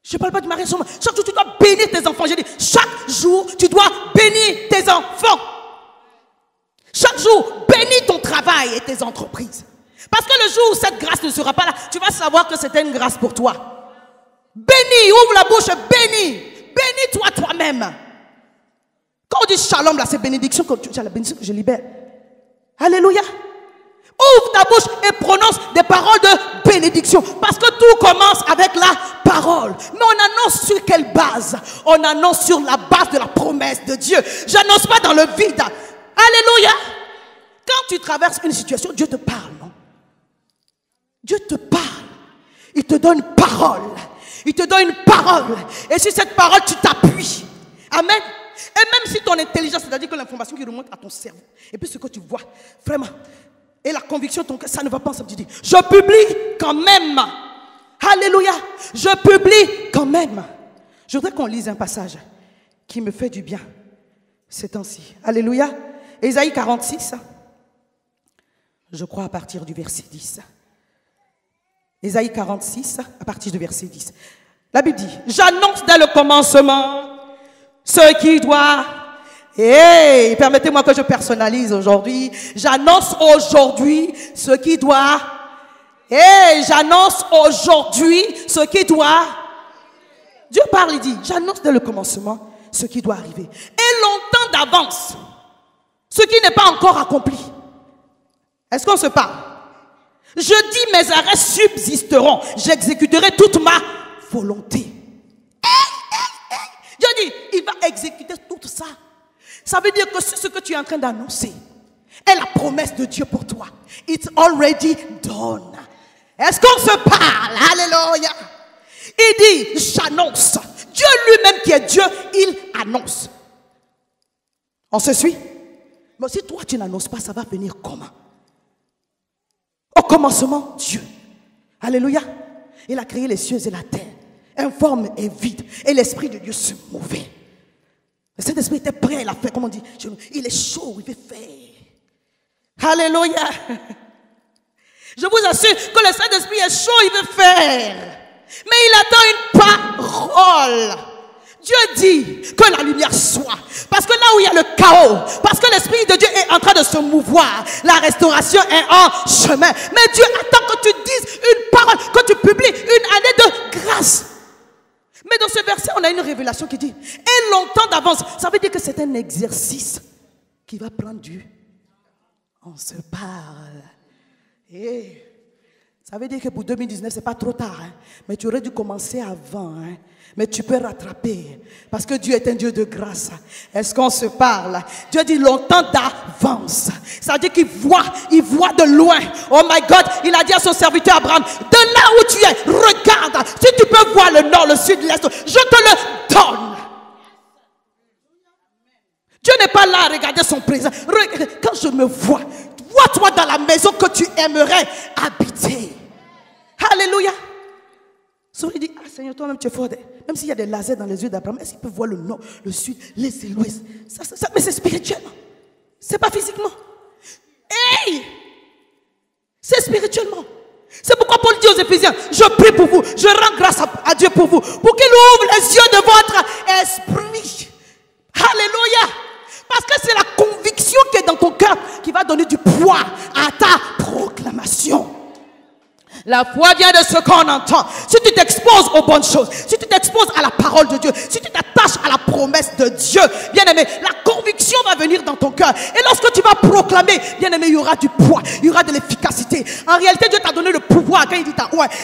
Je ne parle pas du mariage seulement. Chaque jour, tu dois bénir tes enfants. Je dis, chaque jour, tu dois bénir tes enfants. Chaque jour, bénis ton travail et tes entreprises. Parce que le jour où cette grâce ne sera pas là, tu vas savoir que c'était une grâce pour toi. Bénis, ouvre la bouche, bénis. Bénis-toi toi-même. Quand on dit shalom, là, c'est bénédiction. C'est la bénédiction que je libère. Alléluia. Ouvre ta bouche et prononce des paroles de bénédiction. Parce que tout commence avec la parole. Mais on annonce sur quelle base? On annonce sur la base de la promesse de Dieu. Je n'annonce pas dans le vide. Alléluia. Quand tu traverses une situation, Dieu te parle, non? Dieu te parle. Il te donne une parole. Il te donne une parole. Et sur cette parole, tu t'appuies. Amen. Et même si ton intelligence, c'est-à-dire que l'information qui remonte à ton cerveau, et puis ce que tu vois, vraiment, et la conviction de ton cœur, ça ne va pas ensemble. Tu dis, je publie quand même. Alléluia. Je publie quand même. Je voudrais qu'on lise un passage qui me fait du bien ces temps-ci. Alléluia. Ésaïe 46. Je crois à partir du verset 10. Ésaïe 46, à partir du verset 10. La Bible dit, j'annonce dès le commencement ce qui doit... Hey, permettez-moi que je personnalise aujourd'hui. J'annonce aujourd'hui ce qui doit... Hey, j'annonce aujourd'hui ce qui doit... Dieu parle, il dit, j'annonce dès le commencement ce qui doit arriver. Et longtemps d'avance, ce qui n'est pas encore accompli. Est-ce qu'on se parle? Je dis mes arrêts subsisteront. J'exécuterai toute ma volonté. Dieu dit, il va exécuter tout ça. Ça veut dire que ce que tu es en train d'annoncer est la promesse de Dieu pour toi. It's already done. Est-ce qu'on se parle? Alléluia. Il dit, j'annonce. Dieu lui-même qui est Dieu, il annonce. On se suit? Mais si toi tu n'annonces pas, ça va venir comment? Au commencement, Dieu. Alléluia. Il a créé les cieux et la terre, informe et vide. Et l'Esprit de Dieu se mouvait. Le Saint-Esprit était prêt, il a fait, comme on dit, il est chaud, il veut faire. Alléluia. Je vous assure que le Saint-Esprit est chaud, il veut faire. Mais il attend une parole. Dieu dit que la lumière soit. Parce que là où il y a le chaos, parce que l'Esprit de Dieu est en train de se mouvoir, la restauration est en chemin. Mais Dieu attend que tu dises une parole, que tu publies une année de grâce. Mais dans ce verset, on a une révélation qui dit, et longtemps d'avance. Ça veut dire que c'est un exercice qui va prendre du... On se parle. Et ça veut dire que pour 2019, ce n'est pas trop tard. Hein? Mais tu aurais dû commencer avant. Hein? Mais tu peux rattraper. Parce que Dieu est un Dieu de grâce. Est-ce qu'on se parle? Dieu dit longtemps d'avance. Ça veut dire qu'il voit de loin. Oh my God, il a dit à son serviteur Abraham, de là où tu es, regarde. Si tu peux voir le nord, le sud, l'est, je te le donne. Dieu n'est pas là à regarder son présent. Quand je me vois, vois-toi dans la maison que tu aimerais habiter. Alléluia. Souri dit, ah Seigneur, toi-même tu es fort. Même s'il y a des lasers dans les yeux d'Abraham, est-ce qu'il peut voir le nord, le sud, l'est et l'ouest? Mais c'est spirituellement. C'est pas physiquement. Hey! C'est spirituellement. C'est pourquoi Paul dit aux Éphésiens, je prie pour vous, je rends grâce à Dieu pour vous, pour qu'il ouvre les yeux de votre esprit. Alléluia. Parce que c'est la conviction qui est dans ton cœur qui va donner du poids à ta proclamation. La foi vient de ce qu'on entend. Si tu t'exposes aux bonnes choses, si tu t'exposes à la parole de Dieu, si tu t'attaches à la promesse de Dieu, bien aimé, la conviction va venir dans ton cœur. Et lorsque tu vas proclamer, bien aimé, il y aura du poids, il y aura de l'efficacité. En réalité, Dieu t'a donné le pouvoir. Quand il dit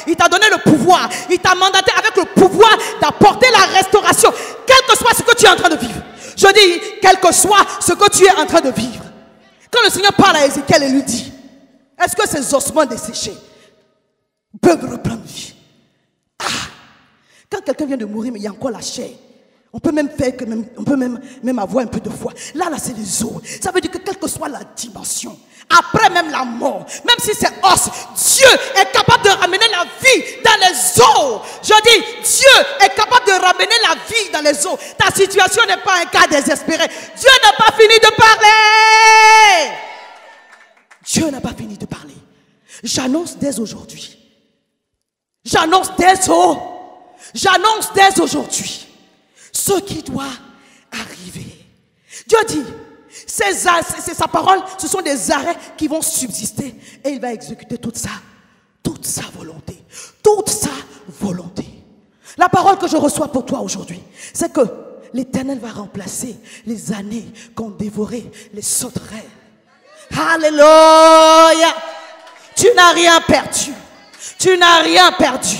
il t'a donné le pouvoir. Il t'a mandaté avec le pouvoir d'apporter la restauration, quel que soit ce que tu es en train de vivre. Je dis, quel que soit ce que tu es en train de vivre. Quand le Seigneur parle à Ézéchiel et lui dit, est-ce que ces ossements desséchés peuvent reprendre vie? Ah, quand quelqu'un vient de mourir, mais il y a encore la chair, on peut même faire que on peut même avoir un peu de foi. Là, c'est les os. Ça veut dire que quelle que soit la dimension, après même la mort, même si c'est os, Dieu est capable de ramener la vie dans les os. Je dis, Dieu est capable de ramener la vie dans les os. Ta situation n'est pas un cas désespéré. Dieu n'a pas fini de parler. Dieu n'a pas fini de parler. J'annonce dès aujourd'hui. J'annonce dès aujourd'hui ce qui doit arriver. Dieu dit, c'est sa parole, ce sont des arrêts qui vont subsister et il va exécuter toute sa volonté. Toute sa volonté. La parole que je reçois pour toi aujourd'hui, c'est que l'Éternel va remplacer les années qu'ont dévoré les sauterelles. Alléluia. Tu n'as rien perdu. Tu n'as rien perdu.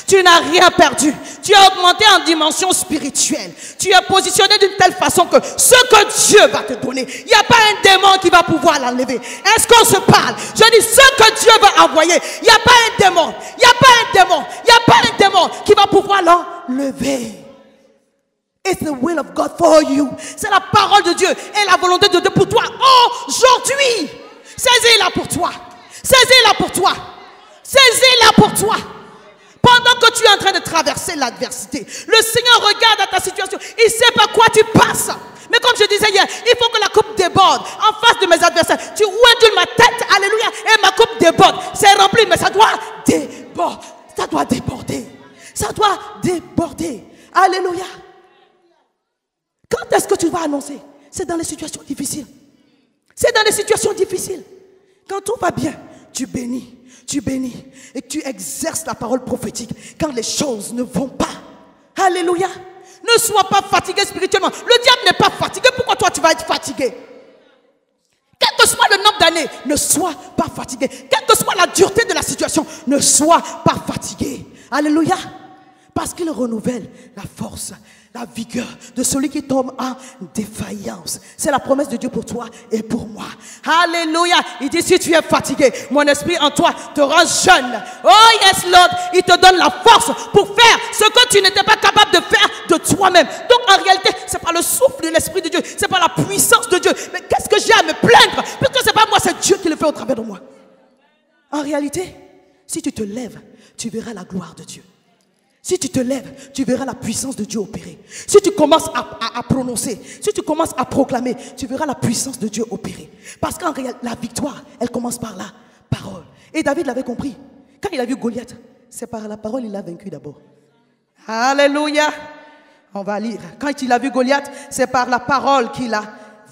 Tu n'as rien perdu. Tu es augmenté en dimension spirituelle. Tu es positionné d'une telle façon que ce que Dieu va te donner, il n'y a pas un démon qui va pouvoir l'enlever. Est-ce qu'on se parle? Je dis ce que Dieu va envoyer. Il n'y a pas un démon. Il n'y a pas un démon. Il n'y a pas un démon qui va pouvoir l'enlever. It's the will of God for you. C'est la parole de Dieu et la volonté de Dieu pour toi aujourd'hui. Saisis-la pour toi. Saisis-la pour toi. Saisis-la pour toi. Pendant que tu es en train de traverser l'adversité, le Seigneur regarde à ta situation. Il sait par quoi tu passes. Mais comme je disais hier, il faut que la coupe déborde en face de mes adversaires. Tu ouindules ma tête, alléluia, et ma coupe déborde. C'est rempli, mais ça doit déborder. Ça doit déborder. Ça doit déborder. Alléluia. Quand est-ce que tu vas annoncer? C'est dans les situations difficiles. C'est dans les situations difficiles. Quand tout va bien, tu bénis. Tu bénis et tu exerces la parole prophétique quand les choses ne vont pas. Alléluia. Ne sois pas fatigué spirituellement. Le diable n'est pas fatigué. Pourquoi toi tu vas être fatigué? Quel que soit le nombre d'années, ne sois pas fatigué. Quelle que soit la dureté de la situation, ne sois pas fatigué. Alléluia. Parce qu'il renouvelle la force, la vigueur de celui qui tombe en défaillance. C'est la promesse de Dieu pour toi et pour moi. Alléluia. Il dit, si tu es fatigué, mon esprit en toi te rend jeune. Oh yes Lord, il te donne la force pour faire ce que tu n'étais pas capable de faire de toi-même. Donc en réalité, c'est pas le souffle de l'esprit de Dieu, c'est pas la puissance de Dieu. Mais qu'est-ce que j'ai à me plaindre? Puisque c'est pas moi, c'est Dieu qui le fait au travers de moi. En réalité, si tu te lèves, tu verras la gloire de Dieu. Si tu te lèves, tu verras la puissance de Dieu opérer. Si tu commences à prononcer, si tu commences à proclamer, tu verras la puissance de Dieu opérer. Parce qu'en réalité, la victoire, elle commence par la parole. Et David l'avait compris. Quand il a vu Goliath, c'est par la parole qu'il l'a vaincu d'abord. Alléluia. On va lire. Quand il a vu Goliath, c'est par la parole qu'il a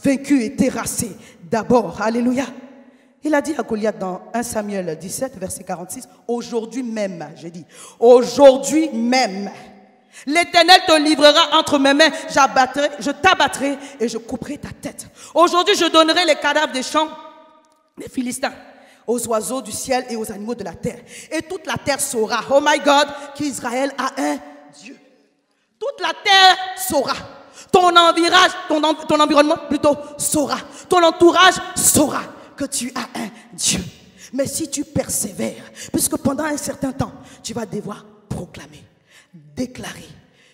vaincu et terrassé d'abord. Alléluia. Il a dit à Goliath dans 1 Samuel 17, verset 46, aujourd'hui même, j'ai dit, aujourd'hui même, l'Éternel te livrera entre mes mains, je t'abattrai et je couperai ta tête. Aujourd'hui, je donnerai les cadavres des champs des Philistins aux oiseaux du ciel et aux animaux de la terre. Et toute la terre saura, oh my God, qu'Israël a un Dieu. Toute la terre saura. Ton environnement plutôt saura. Ton entourage saura que tu as un Dieu. Mais si tu persévères, puisque pendant un certain temps, tu vas devoir proclamer, déclarer,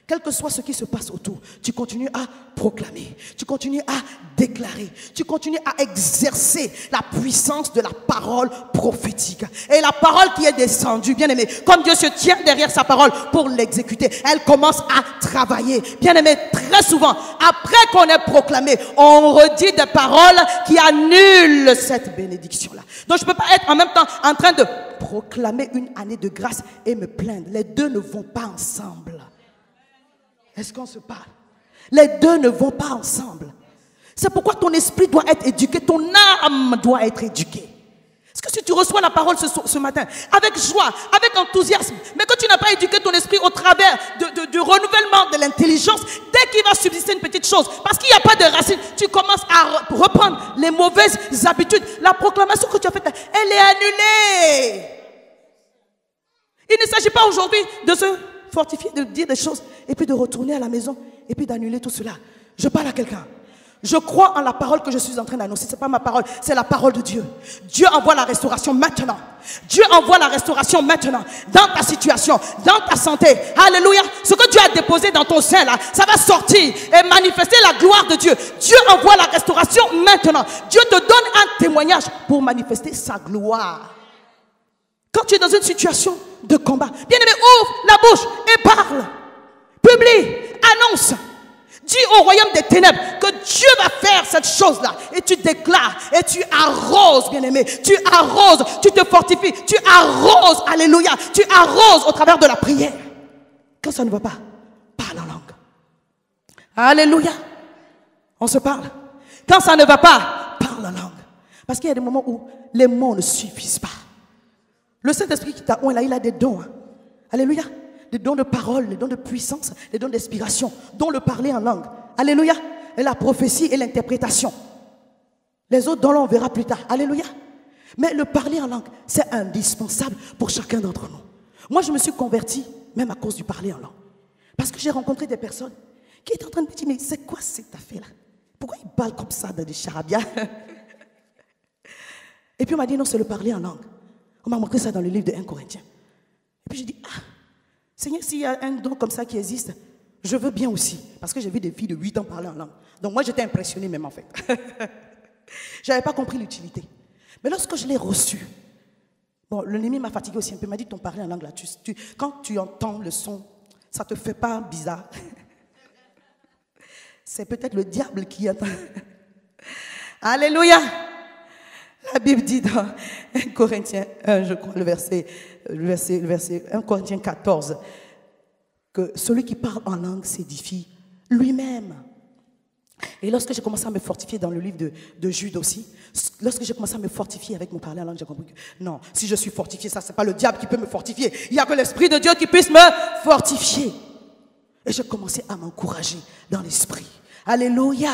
quel que soit ce qui se passe autour, tu continues à proclamer, tu continues à déclarer, tu continues à exercer la puissance de la parole prophétique. Et la parole qui est descendue, bien aimé, comme Dieu se tient derrière sa parole pour l'exécuter, elle commence à travailler. Bien aimé, très souvent, après qu'on ait proclamé, on redit des paroles qui annulent cette bénédiction-là. Donc je ne peux pas être en même temps en train de proclamer une année de grâce et me plaindre. Les deux ne vont pas ensemble. Est-ce qu'on se parle? Les deux ne vont pas ensemble. C'est pourquoi ton esprit doit être éduqué, ton âme doit être éduquée. Est-ce que si tu reçois la parole ce matin, avec joie, avec enthousiasme, mais que tu n'as pas éduqué ton esprit au travers du renouvellement de l'intelligence, dès qu'il va subsister une petite chose, parce qu'il n'y a pas de racine, tu commences à reprendre les mauvaises habitudes. La proclamation que tu as faite, elle est annulée. Il ne s'agit pas aujourd'hui de se fortifier, de dire des choses et puis de retourner à la maison et puis d'annuler tout cela. Je parle à quelqu'un. Je crois en la parole que je suis en train d'annoncer. Ce n'est pas ma parole, c'est la parole de Dieu. Dieu envoie la restauration maintenant. Dieu envoie la restauration maintenant dans ta situation, dans ta santé. Alléluia. Ce que Dieu a déposé dans ton sein là, ça va sortir et manifester la gloire de Dieu. Dieu envoie la restauration maintenant. Dieu te donne un témoignage pour manifester sa gloire. Quand tu es dans une situation de combat, bien aimé, ouvre la bouche et parle. Publie, annonce. Dis au royaume des ténèbres que Dieu va faire cette chose-là. Et tu déclares, et tu arroses, bien aimé. Tu arroses, tu te fortifies, tu arroses, alléluia. Tu arroses au travers de la prière. Quand ça ne va pas, parle en langue. Alléluia. On se parle. Quand ça ne va pas, parle en langue. Parce qu'il y a des moments où les mots ne suffisent pas. Le Saint-Esprit qui t'a oint là, il a des dons. Hein. Alléluia. Des dons de parole, des dons de puissance, des dons d'inspiration, dont le parler en langue. Alléluia. Et la prophétie et l'interprétation. Les autres dons là, on verra plus tard. Alléluia. Mais le parler en langue, c'est indispensable pour chacun d'entre nous. Moi, je me suis converti même à cause du parler en langue. Parce que j'ai rencontré des personnes qui étaient en train de me dire, mais c'est quoi cette affaire-là? Pourquoi ils parlent comme ça dans des charabia? Et puis on m'a dit, non, c'est le parler en langue. On m'a montré ça dans le livre de 1 Corinthiens. Et puis j'ai dit, ah, Seigneur, s'il y a un don comme ça qui existe, je veux bien aussi. Parce que j'ai vu des filles de 8 ans parler en langue. Donc moi, j'étais impressionnée même en fait. Je n'avais pas compris l'utilité. Mais lorsque je l'ai reçu, bon, l'ennemi m'a fatigué aussi un peu. Il m'a dit, ton parler en langue là, quand tu entends le son, ça ne te fait pas bizarre. C'est peut-être le diable qui entend. Alléluia. La Bible dit dans 1 Corinthiens 1, je crois, le verset 1 Corinthiens 14, que celui qui parle en langue s'édifie lui-même. Et lorsque j'ai commencé à me fortifier dans le livre de Jude aussi, lorsque j'ai commencé à me fortifier avec mon parler en langue, j'ai compris que non, si je suis fortifié, ça c'est pas le diable qui peut me fortifier. Il n'y a que l'Esprit de Dieu qui puisse me fortifier. Et j'ai commencé à m'encourager dans l'esprit. Alléluia.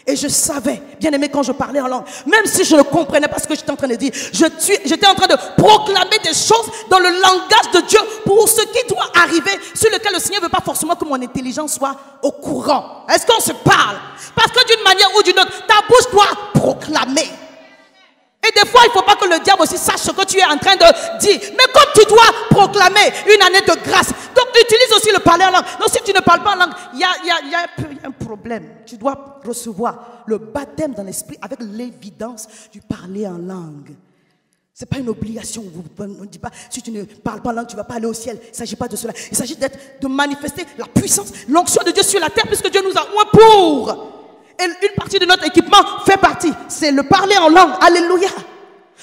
Et je savais, bien aimé, quand je parlais en langue, même si je ne comprenais pas ce que j'étais en train de dire, j'étais en train de proclamer des choses dans le langage de Dieu pour ce qui doit arriver, sur lequel le Seigneur ne veut pas forcément que mon intelligence soit au courant. Est-ce qu'on se parle? Parce que d'une manière ou d'une autre, ta bouche doit proclamer. Et des fois, il ne faut pas que le diable aussi sache ce que tu es en train de dire. Mais comme tu dois proclamer une année de grâce, donc utilise aussi le parler en langue. Donc si tu ne parles pas en langue, il y a un problème. Tu dois recevoir le baptême dans l'esprit avec l'évidence du parler en langue. Ce n'est pas une obligation. On ne dit pas, si tu ne parles pas en langue, tu ne vas pas aller au ciel. Il ne s'agit pas de cela. Il s'agit de manifester la puissance, l'onction de Dieu sur la terre, puisque Dieu nous a oint pour. Et une partie de notre équipement fait partie. C'est le parler en langue. Alléluia.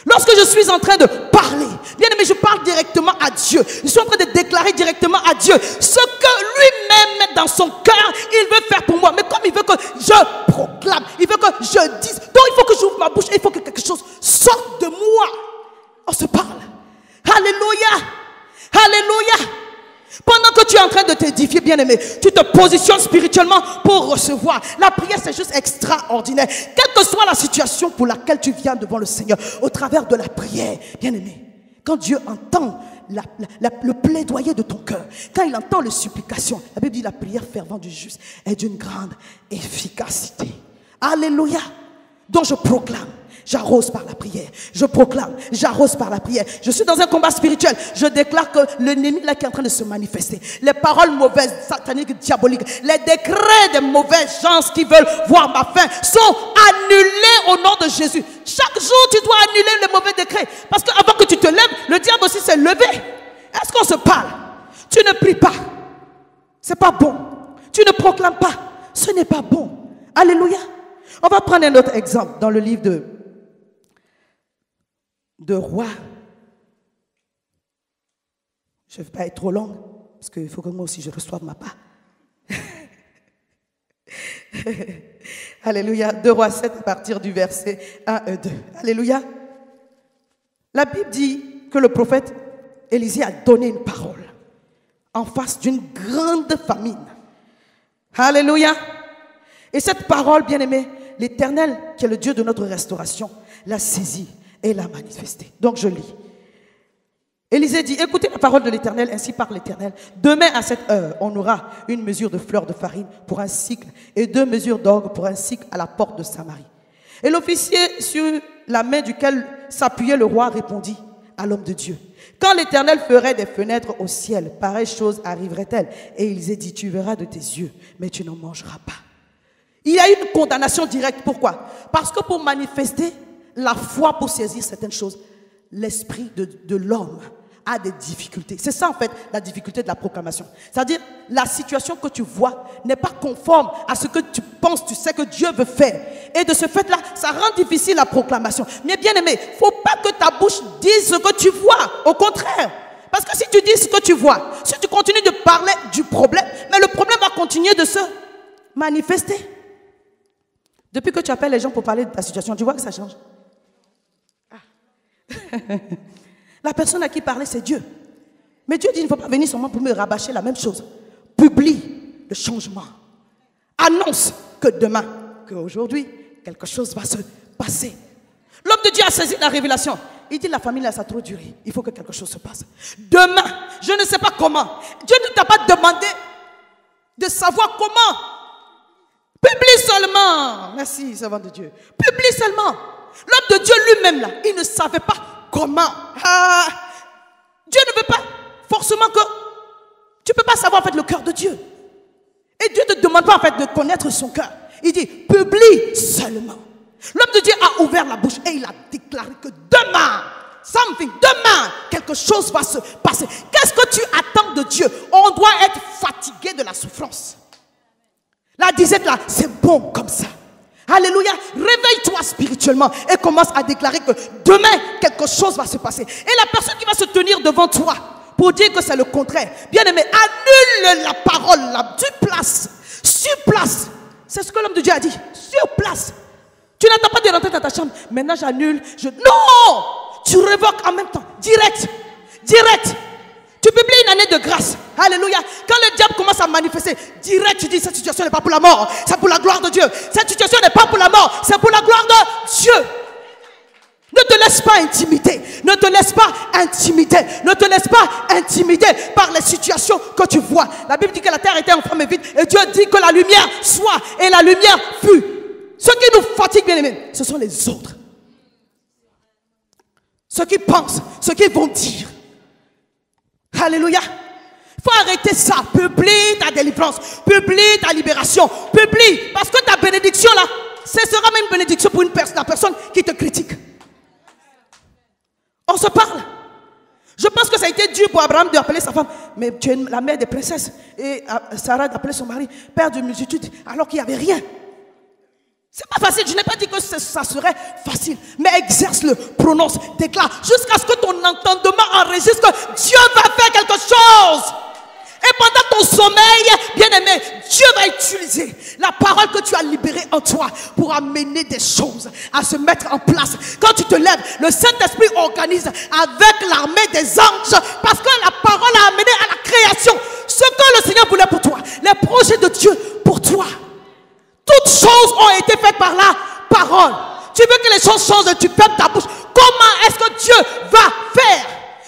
Lorsque je suis en train de parler, bien aimé, je parle directement à Dieu. Je suis en train de déclarer directement à Dieu ce que lui-même dans son cœur, il veut faire pour moi. Mais comme il veut que je proclame, il veut que je dise, donc il faut que j'ouvre ma bouche et il faut que quelque chose sorte de moi. On se parle. Alléluia. Alléluia. Pendant que tu es en train de t'édifier, bien-aimé, tu te positionnes spirituellement pour recevoir. La prière, c'est juste extraordinaire. Quelle que soit la situation pour laquelle tu viens devant le Seigneur, au travers de la prière, bien-aimé, quand Dieu entend le plaidoyer de ton cœur, quand il entend les supplications, la Bible dit la prière fervente du juste est d'une grande efficacité. Alléluia. Donc je proclame. J'arrose par la prière. Je proclame. J'arrose par la prière. Je suis dans un combat spirituel. Je déclare que l'ennemi là qui est en train de se manifester, les paroles mauvaises, sataniques, diaboliques, les décrets des mauvais gens qui veulent voir ma fin sont annulés au nom de Jésus. Chaque jour, tu dois annuler les mauvais décrets. Parce qu'avant que tu te lèves, le diable aussi s'est levé. Est-ce qu'on se parle? Tu ne pries pas. C'est pas bon. Tu ne proclames pas. Ce n'est pas bon. Alléluia. On va prendre un autre exemple dans le livre de Rois. Je ne vais pas être trop longue, parce qu'il faut que moi aussi je reçoive ma part. Alléluia. 2 Rois 7 à partir du verset 1 et 2. Alléluia. La Bible dit que le prophète Élisée a donné une parole en face d'une grande famine. Alléluia. Et cette parole, bien-aimée, l'Éternel, qui est le Dieu de notre restauration, l'a saisie et l'a manifestée. Donc je lis. Élisée dit, écoutez la parole de l'Éternel, ainsi parle l'Éternel. Demain à cette heure, on aura une mesure de fleur de farine pour un cycle et 2 mesures d'orge pour un cycle à la porte de Samarie. Et l'officier sur la main duquel s'appuyait le roi répondit à l'homme de Dieu. Quand l'Éternel ferait des fenêtres au ciel, pareille chose arriverait-elle? Et Élisée dit, tu verras de tes yeux, mais tu n'en mangeras pas. Il y a une condamnation directe. Pourquoi? Parce que pour manifester la foi, pour saisir certaines choses, l'esprit de l'homme a des difficultés. C'est ça en fait la difficulté de la proclamation. C'est-à-dire la situation que tu vois n'est pas conforme à ce que tu penses, tu sais que Dieu veut faire. Et de ce fait-là, ça rend difficile la proclamation. Mais bien aimé, il ne faut pas que ta bouche dise ce que tu vois. Au contraire. Parce que si tu dis ce que tu vois, si tu continues de parler du problème, mais le problème va continuer de se manifester. Depuis que tu appelles les gens pour parler de ta situation, tu vois que ça change. La personne à qui parler, c'est Dieu. Mais Dieu dit, il ne faut pas venir seulement pour me rabâcher la même chose. Publie le changement. Annonce que demain, qu'aujourd'hui, quelque chose va se passer. L'homme de Dieu a saisi la révélation. Il dit, la famille, là, ça a trop duré. Il faut que quelque chose se passe. Demain, je ne sais pas comment. Dieu ne t'a pas demandé de savoir comment. Publie seulement. Merci, servant de Dieu. Publie seulement. L'homme de Dieu lui-même, là, il ne savait pas comment. Dieu ne veut pas forcément que... Tu ne peux pas savoir en fait le cœur de Dieu. Et Dieu ne te demande pas en fait de connaître son cœur. Il dit, publie seulement. L'homme de Dieu a ouvert la bouche et il a déclaré que demain, demain, quelque chose va se passer. Qu'est-ce que tu attends de Dieu? On doit être fatigué de la souffrance. La disette là, c'est bon comme ça. Alléluia. Réveille-toi spirituellement et commence à déclarer que demain, quelque chose va se passer. Et la personne qui va se tenir devant toi pour dire que c'est le contraire, bien aimé, annule la parole là, sur place. C'est ce que l'homme de Dieu a dit. Sur place. Tu n'attends pas de rentrer dans ta chambre. Maintenant, j'annule. Non! Tu révoques en même temps. Direct. Tu publies une année de grâce. Alléluia. Quand le diable commence à manifester, direct tu dis cette situation n'est pas pour la mort, c'est pour la gloire de Dieu. Cette situation n'est pas pour la mort, c'est pour la gloire de Dieu. Ne te laisse pas intimider. Ne te laisse pas intimider. Ne te laisse pas intimider par les situations que tu vois. La Bible dit que la terre était informe et vide. Et Dieu dit que la lumière soit. Et la lumière fut. Ce qui nous fatigue, bien aimés, ce sont les autres. Ceux qui pensent, ceux qui vont dire. Alléluia. Il faut arrêter ça. Publie ta délivrance. Publie ta libération. Publie. Parce que ta bénédiction là, ce sera même une bénédiction pour la personne qui te critique. On se parle. Je pense que ça a été dur pour Abraham d'appeler sa femme. Mais tu es la mère des princesses. Et Sarah d'appeler son mari père de multitude alors qu'il n'y avait rien. C'est pas facile. Je n'ai pas dit que ça serait facile. Mais exerce-le, prononce, déclare. Jusqu'à ce que ton entendement enregistre que Dieu va faire quelque chose. Et pendant ton sommeil, bien-aimé, Dieu va utiliser la parole que tu as libérée en toi pour amener des choses à se mettre en place. Quand tu te lèves, le Saint-Esprit organise avec l'armée des anges parce que la parole a amené à la création ce que le Seigneur voulait pour toi. Les projets de Dieu pour toi. Toutes choses ont été faites par la parole. Tu veux que les choses changent, tu fermes ta bouche. Comment est-ce que Dieu va faire?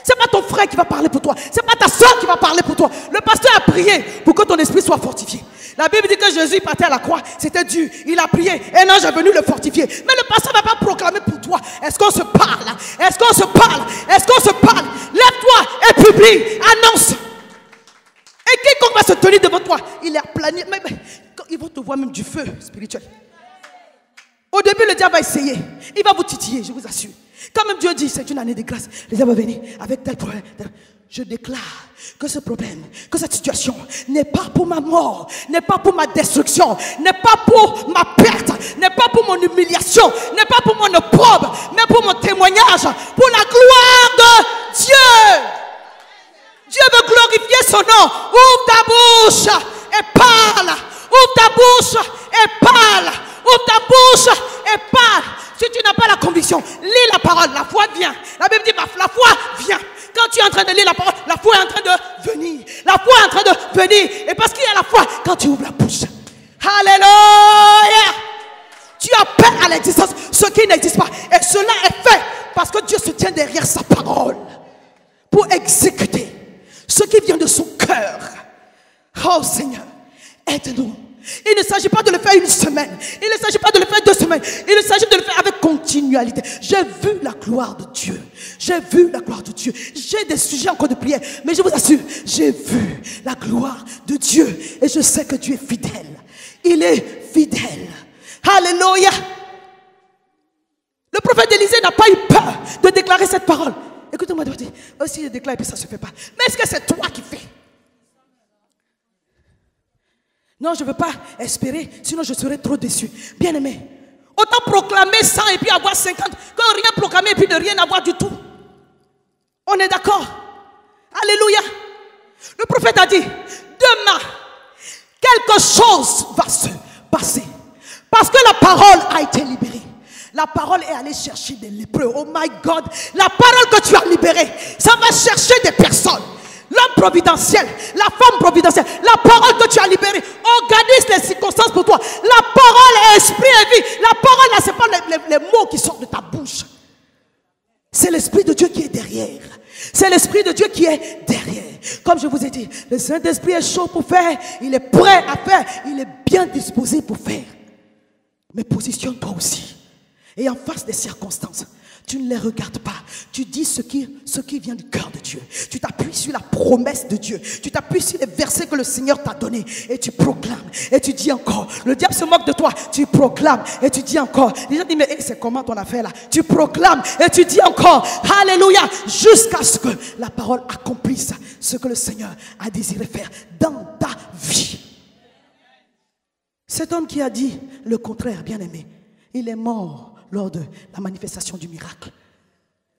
C'est pas ton frère qui va parler pour toi. C'est pas ta soeur qui va parler pour toi. Le pasteur a prié pour que ton esprit soit fortifié. La Bible dit que Jésus partait à la croix. C'était dur. Il a prié. Et non, j'ai venu le fortifier. Mais le pasteur ne va pas proclamer pour toi. Est-ce qu'on se parle? Est-ce qu'on se parle? Est-ce qu'on se parle? Lève-toi et publie. Annonce. Et quiconque va se tenir devant toi, il est aplani. Mais ils vont te voir même du feu spirituel. Au début, le diable va essayer. Il va vous titiller, je vous assure. Quand même Dieu dit, c'est une année de grâce. Le diable va venir avec tel problème. Je déclare que ce problème, que cette situation n'est pas pour ma mort, n'est pas pour ma destruction, n'est pas pour ma perte, n'est pas pour mon humiliation, n'est pas pour mon opprobre, mais pour mon témoignage, pour la gloire de Dieu. Dieu veut glorifier son nom. Ouvre ta bouche et parle. Ouvre ta bouche et parle. Ouvre ta bouche et parle. Si tu n'as pas la conviction, lis la parole, la foi vient. La Bible dit, la foi vient. Quand tu es en train de lire la parole, la foi est en train de venir. La foi est en train de venir. Et parce qu'il y a la foi, quand tu ouvres la bouche. Alléluia. Tu appelles à l'existence ce qui n'existe pas. Et cela est fait parce que Dieu se tient derrière sa parole pour exécuter ce qui vient de son cœur. Oh Seigneur, aide-nous. Il ne s'agit pas de le faire une semaine. Il ne s'agit pas de le faire 2 semaines. Il s'agit de le faire avec continualité. J'ai vu la gloire de Dieu. J'ai vu la gloire de Dieu. J'ai des sujets encore de prière. Mais je vous assure, j'ai vu la gloire de Dieu. Et je sais que Dieu est fidèle. Il est fidèle. Alléluia. Le prophète Élisée n'a pas eu peur de déclarer cette parole. Écoutez-moi, dire, oh, si je déclare et puis ça ne se fait pas. Mais est-ce que c'est toi qui fais? Non, je ne veux pas espérer, sinon je serai trop déçu. Bien aimé, autant proclamer 100 et puis avoir 50 que rien proclamer et puis ne rien avoir du tout. On est d'accord? Alléluia. Le prophète a dit, demain, quelque chose va se passer. Parce que la parole a été libérée. La parole est allée chercher des lépreux. Oh my God, la parole que tu as libérée, ça va chercher des personnes. L'homme providentiel, la femme providentielle, la parole que tu as libérée organise les circonstances pour toi. La parole est esprit et vie. La parole là, ce n'est pas les mots qui sortent de ta bouche. C'est l'Esprit de Dieu qui est derrière. C'est l'Esprit de Dieu qui est derrière. Comme je vous ai dit, le Saint-Esprit est chaud pour faire. Il est prêt à faire. Il est bien disposé pour faire. Mais positionne-toi aussi. Et en face des circonstances, tu ne les regardes pas. Tu dis ce qui vient du cœur de Dieu. Tu t'appuies sur la promesse de Dieu. Tu t'appuies sur les versets que le Seigneur t'a donnés. Et tu proclames. Et tu dis encore. Le diable se moque de toi. Tu proclames. Et tu dis encore. Les gens disent, mais c'est comment ton affaire là? Tu proclames. Et tu dis encore. Alléluia. Jusqu'à ce que la parole accomplisse ce que le Seigneur a désiré faire dans ta vie. Cet homme qui a dit le contraire, bien aimé, il est mort lors de la manifestation du miracle.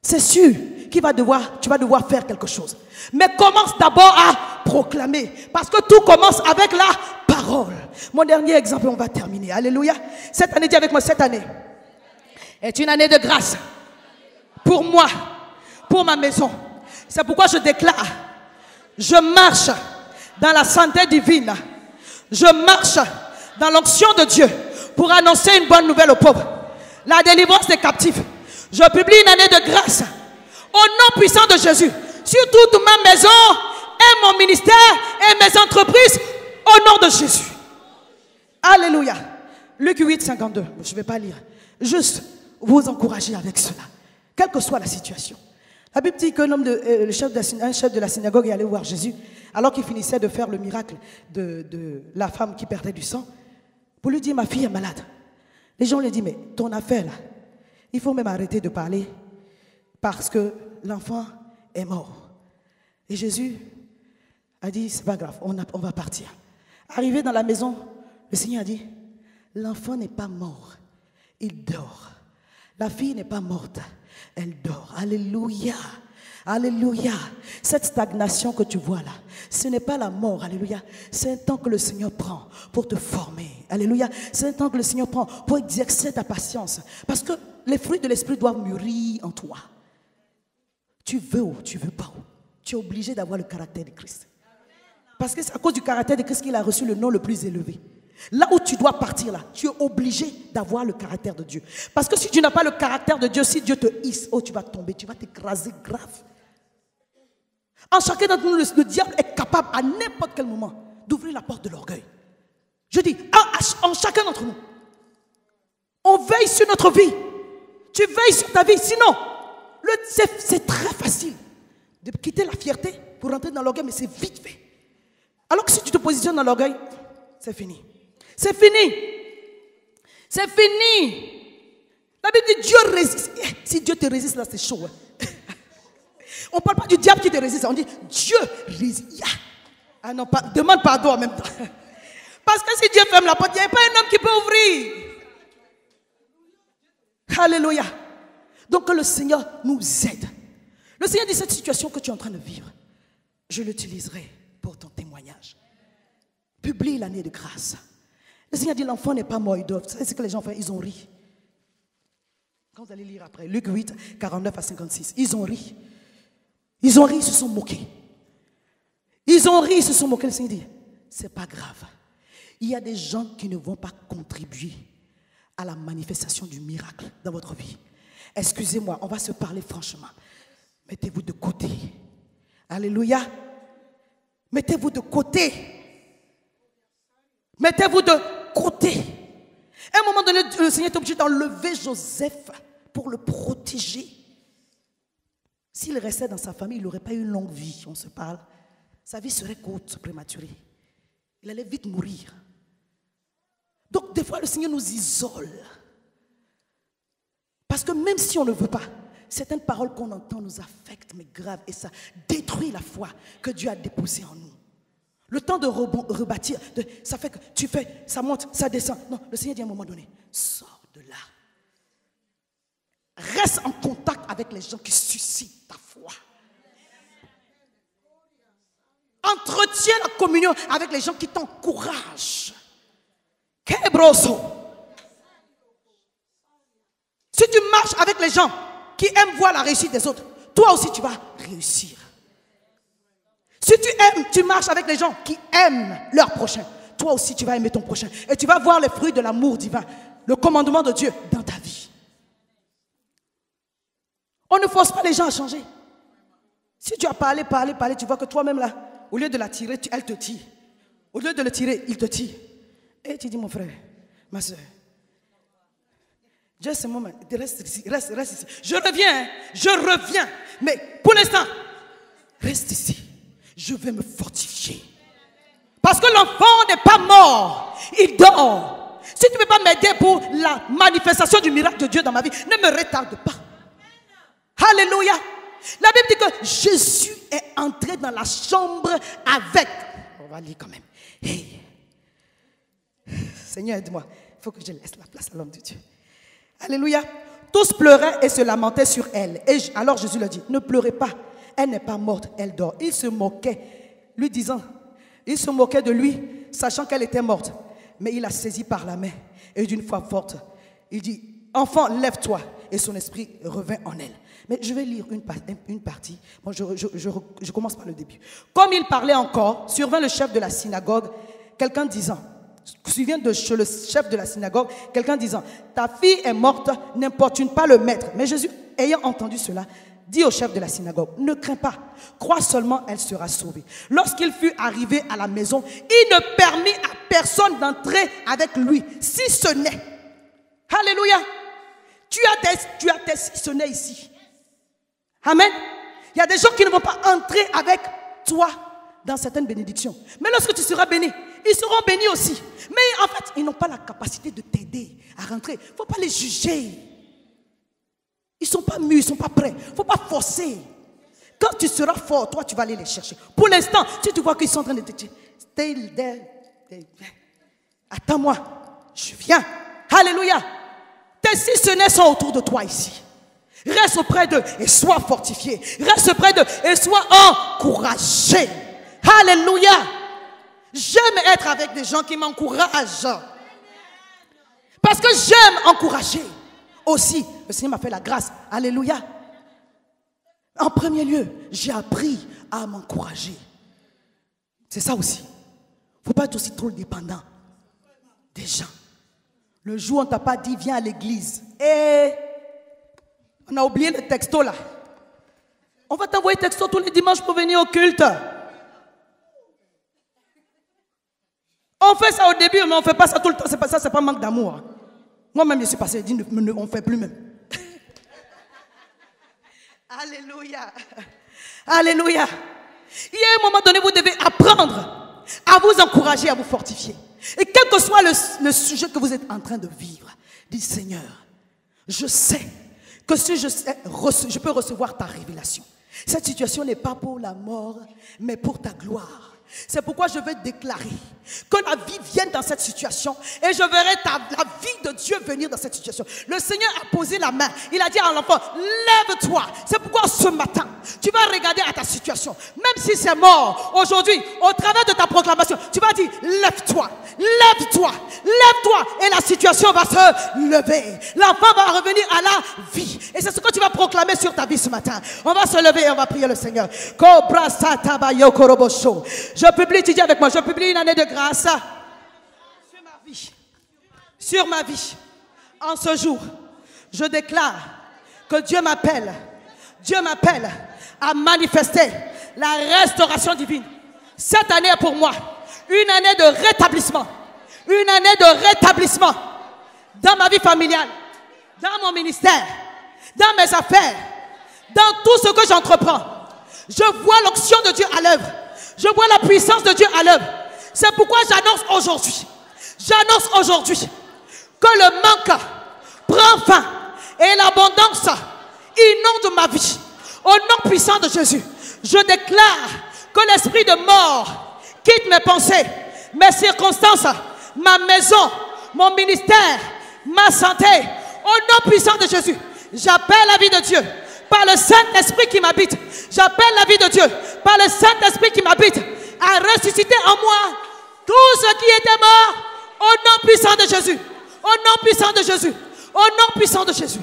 C'est sûr tu vas devoir faire quelque chose. Mais commence d'abord à proclamer. Parce que tout commence avec la parole. Mon dernier exemple, on va terminer. Alléluia. Cette année, dis avec moi, cette année est une année de grâce. Pour moi, pour ma maison. C'est pourquoi je déclare Je marche dans la santé divine. Je marche dans l'onction de Dieu pour annoncer une bonne nouvelle aux pauvres. La délivrance des captifs. Je publie une année de grâce au nom puissant de Jésus sur toute ma maison et mon ministère et mes entreprises au nom de Jésus. Alléluia. Luc 8, 52. Je ne vais pas lire. Juste vous encourager avec cela, quelle que soit la situation. La Bible dit qu'un homme, un chef de la synagogue est allé voir Jésus alors qu'il finissait de faire le miracle de la femme qui perdait du sang pour lui dire, ma fille est malade. Les gens lui disent, mais ton affaire là, il faut même arrêter de parler parce que l'enfant est mort. Et Jésus a dit, c'est pas grave, on va partir. Arrivé dans la maison, le Seigneur a dit, l'enfant n'est pas mort, il dort. La fille n'est pas morte, elle dort. Alléluia. Alléluia. Cette stagnation que tu vois là, ce n'est pas la mort. Alléluia. C'est un temps que le Seigneur prend pour te former. Alléluia. C'est un temps que le Seigneur prend pour exercer ta patience. Parce que les fruits de l'esprit doivent mûrir en toi. Tu veux ou tu ne veux pas. Tu es obligé d'avoir le caractère de Christ. Parce que c'est à cause du caractère de Christ qu'il a reçu le nom le plus élevé. Là où tu dois partir là, tu es obligé d'avoir le caractère de Dieu. Parce que si tu n'as pas le caractère de Dieu, si Dieu te hisse, oh tu vas tomber, tu vas t'écraser grave. En chacun d'entre nous, le diable est capable à n'importe quel moment d'ouvrir la porte de l'orgueil. Je dis, en chacun d'entre nous, on veille sur notre vie. Tu veilles sur ta vie, sinon, c'est très facile de quitter la fierté pour rentrer dans l'orgueil, mais c'est vite fait. Alors que si tu te positionnes dans l'orgueil, c'est fini. C'est fini. C'est fini. La Bible dit Dieu résiste. Si Dieu te résiste, là, c'est chaud. Hein. On ne parle pas du diable qui te résiste. On dit Dieu résiste. Ah non, demande pardon en même temps. Parce que si Dieu ferme la porte, il n'y a pas un homme qui peut ouvrir. Alléluia. Donc que le Seigneur nous aide. Le Seigneur dit cette situation que tu es en train de vivre, je l'utiliserai pour ton témoignage. Publie l'année de grâce. Le Seigneur dit l'enfant n'est pas mort, il dort. C'est ce que les gens font, ils ont ri. Quand vous allez lire après, Luc 8, 49 à 56, ils ont ri. Ils ont ri, ils se sont moqués. Ils ont ri, ils se sont moqués. Le Seigneur dit, c'est pas grave. Il y a des gens qui ne vont pas contribuer à la manifestation du miracle dans votre vie. Excusez-moi, on va se parler franchement. Mettez-vous de côté. Alléluia. Mettez-vous de côté. Mettez-vous de côté. À un moment donné, le Seigneur est obligé d'enlever Joseph pour le protéger. S'il restait dans sa famille, il n'aurait pas eu une longue vie, on se parle. Sa vie serait courte, prématurée. Il allait vite mourir. Donc, des fois, le Seigneur nous isole. Parce que même si on ne veut pas, certaines paroles qu'on entend nous affectent, mais grave, et ça détruit la foi que Dieu a déposée en nous. Le temps de rebâtir, ça fait que tu fais, ça monte, ça descend. Non, le Seigneur dit à un moment donné, sors de là. Reste en contact avec les gens qui suscitent ta foi. Entretiens la communion avec les gens qui t'encouragent. Kebroso. Si tu marches avec les gens qui aiment voir la réussite des autres, toi aussi tu vas réussir. Si tu marches avec les gens qui aiment leur prochain, toi aussi tu vas aimer ton prochain. Et tu vas voir les fruits de l'amour divin, le commandement de Dieu dans ta vie. On ne force pas les gens à changer. Si tu as parlé, tu vois que toi-même là, au lieu de la tirer, elle te tire. Au lieu de le tirer, il te tire. Et tu dis, mon frère, ma soeur, just a moment, reste ici, reste ici. Je reviens. Mais pour l'instant, reste ici. Je vais me fortifier. Parce que l'enfant n'est pas mort, il dort. Si tu ne veux pas m'aider pour la manifestation du miracle de Dieu dans ma vie, ne me retarde pas. Alléluia. La Bible dit que Jésus est entré dans la chambre avec. On va lire quand même. Hey. Seigneur, aide-moi. Il faut que je laisse la place à l'homme de Dieu. Alléluia. Tous pleuraient et se lamentaient sur elle. Et alors Jésus leur dit, ne pleurez pas. Elle n'est pas morte, elle dort. Il se moquait, lui disant, il se moquait de lui, sachant qu'elle était morte. Mais il la saisit par la main et d'une voix forte, il dit, enfant, lève-toi. et son esprit revint en elle. Mais je vais lire une partie. Bon, je commence par le début. Comme il parlait encore, survint le chef de la synagogue, quelqu'un disant, survient chez le chef de la synagogue, quelqu'un disant, ta fille est morte, n'importune pas le maître. Mais Jésus, ayant entendu cela, dit au chef de la synagogue, ne crains pas, crois seulement, elle sera sauvée. Lorsqu'il fut arrivé à la maison, il ne permit à personne d'entrer avec lui, si ce n'est. Alléluia. Tu as tes si ce n'est ici. Amen. Il y a des gens qui ne vont pas entrer avec toi dans certaines bénédictions. Mais lorsque tu seras béni, ils seront bénis aussi. Mais en fait, ils n'ont pas la capacité de t'aider à rentrer. Il ne faut pas les juger. Ils ne sont pas mûrs, ils ne sont pas prêts. Il ne faut pas forcer. Quand tu seras fort, toi, tu vas aller les chercher. Pour l'instant, si tu vois qu'ils sont en train de te dire, stay there, attends-moi, je viens. Alléluia. Tes six sœurs sont autour de toi ici. Reste auprès d'eux et sois fortifié. Reste auprès d'eux et sois encouragé. Alléluia. J'aime être avec des gens qui m'encouragent. Parce que j'aime encourager. Aussi, le Seigneur m'a fait la grâce. Alléluia. En premier lieu, j'ai appris à m'encourager. C'est ça aussi. Il ne faut pas être aussi trop dépendant des gens. Le jour où on ne t'a pas dit, viens à l'église. Et on a oublié le texto là. On va t'envoyer texto tous les dimanches pour venir au culte. On fait ça au début, mais on ne fait pas ça tout le temps. C'est pas ça, c'est pas manque d'amour. Moi-même, je suis passé, dit, on ne fait plus même. Alléluia. Alléluia. Il y a un moment donné, vous devez apprendre à vous encourager, à vous fortifier. Et quel que soit le sujet que vous êtes en train de vivre, dites Seigneur, je sais que si je peux recevoir ta révélation. Cette situation n'est pas pour la mort, mais pour ta gloire. C'est pourquoi je vais déclarer que la vie vienne dans cette situation et je verrai la vie de Dieu venir dans cette situation. Le Seigneur a posé la main. Il a dit à l'enfant, lève-toi. C'est pourquoi ce matin, tu vas regarder à ta situation. Même si c'est mort, aujourd'hui, au travers de ta proclamation, tu vas dire, lève-toi, lève-toi, lève-toi. Et la situation va se lever. L'enfant va revenir à la vie. Et c'est ce que tu vas proclamer sur ta vie ce matin. On va se lever et on va prier le Seigneur. Je publie, tu dis avec moi, je publie une année de grâce sur ma vie. Sur ma vie. En ce jour, je déclare que Dieu m'appelle à manifester la restauration divine. Cette année est pour moi une année de rétablissement. Une année de rétablissement dans ma vie familiale, dans mon ministère, dans mes affaires, dans tout ce que j'entreprends. Je vois l'onction de Dieu à l'œuvre. Je vois la puissance de Dieu à l'œuvre. C'est pourquoi j'annonce aujourd'hui que le manque prend fin et l'abondance inonde ma vie. Au nom puissant de Jésus, je déclare que l'esprit de mort quitte mes pensées, mes circonstances, ma maison, mon ministère, ma santé. Au nom puissant de Jésus, j'appelle la vie de Dieu par le Saint-Esprit qui m'habite. J'appelle la vie de Dieu par le Saint-Esprit qui m'habite à ressusciter en moi tout ce qui était mort au nom puissant de Jésus. Au nom puissant de Jésus. Au nom puissant de Jésus.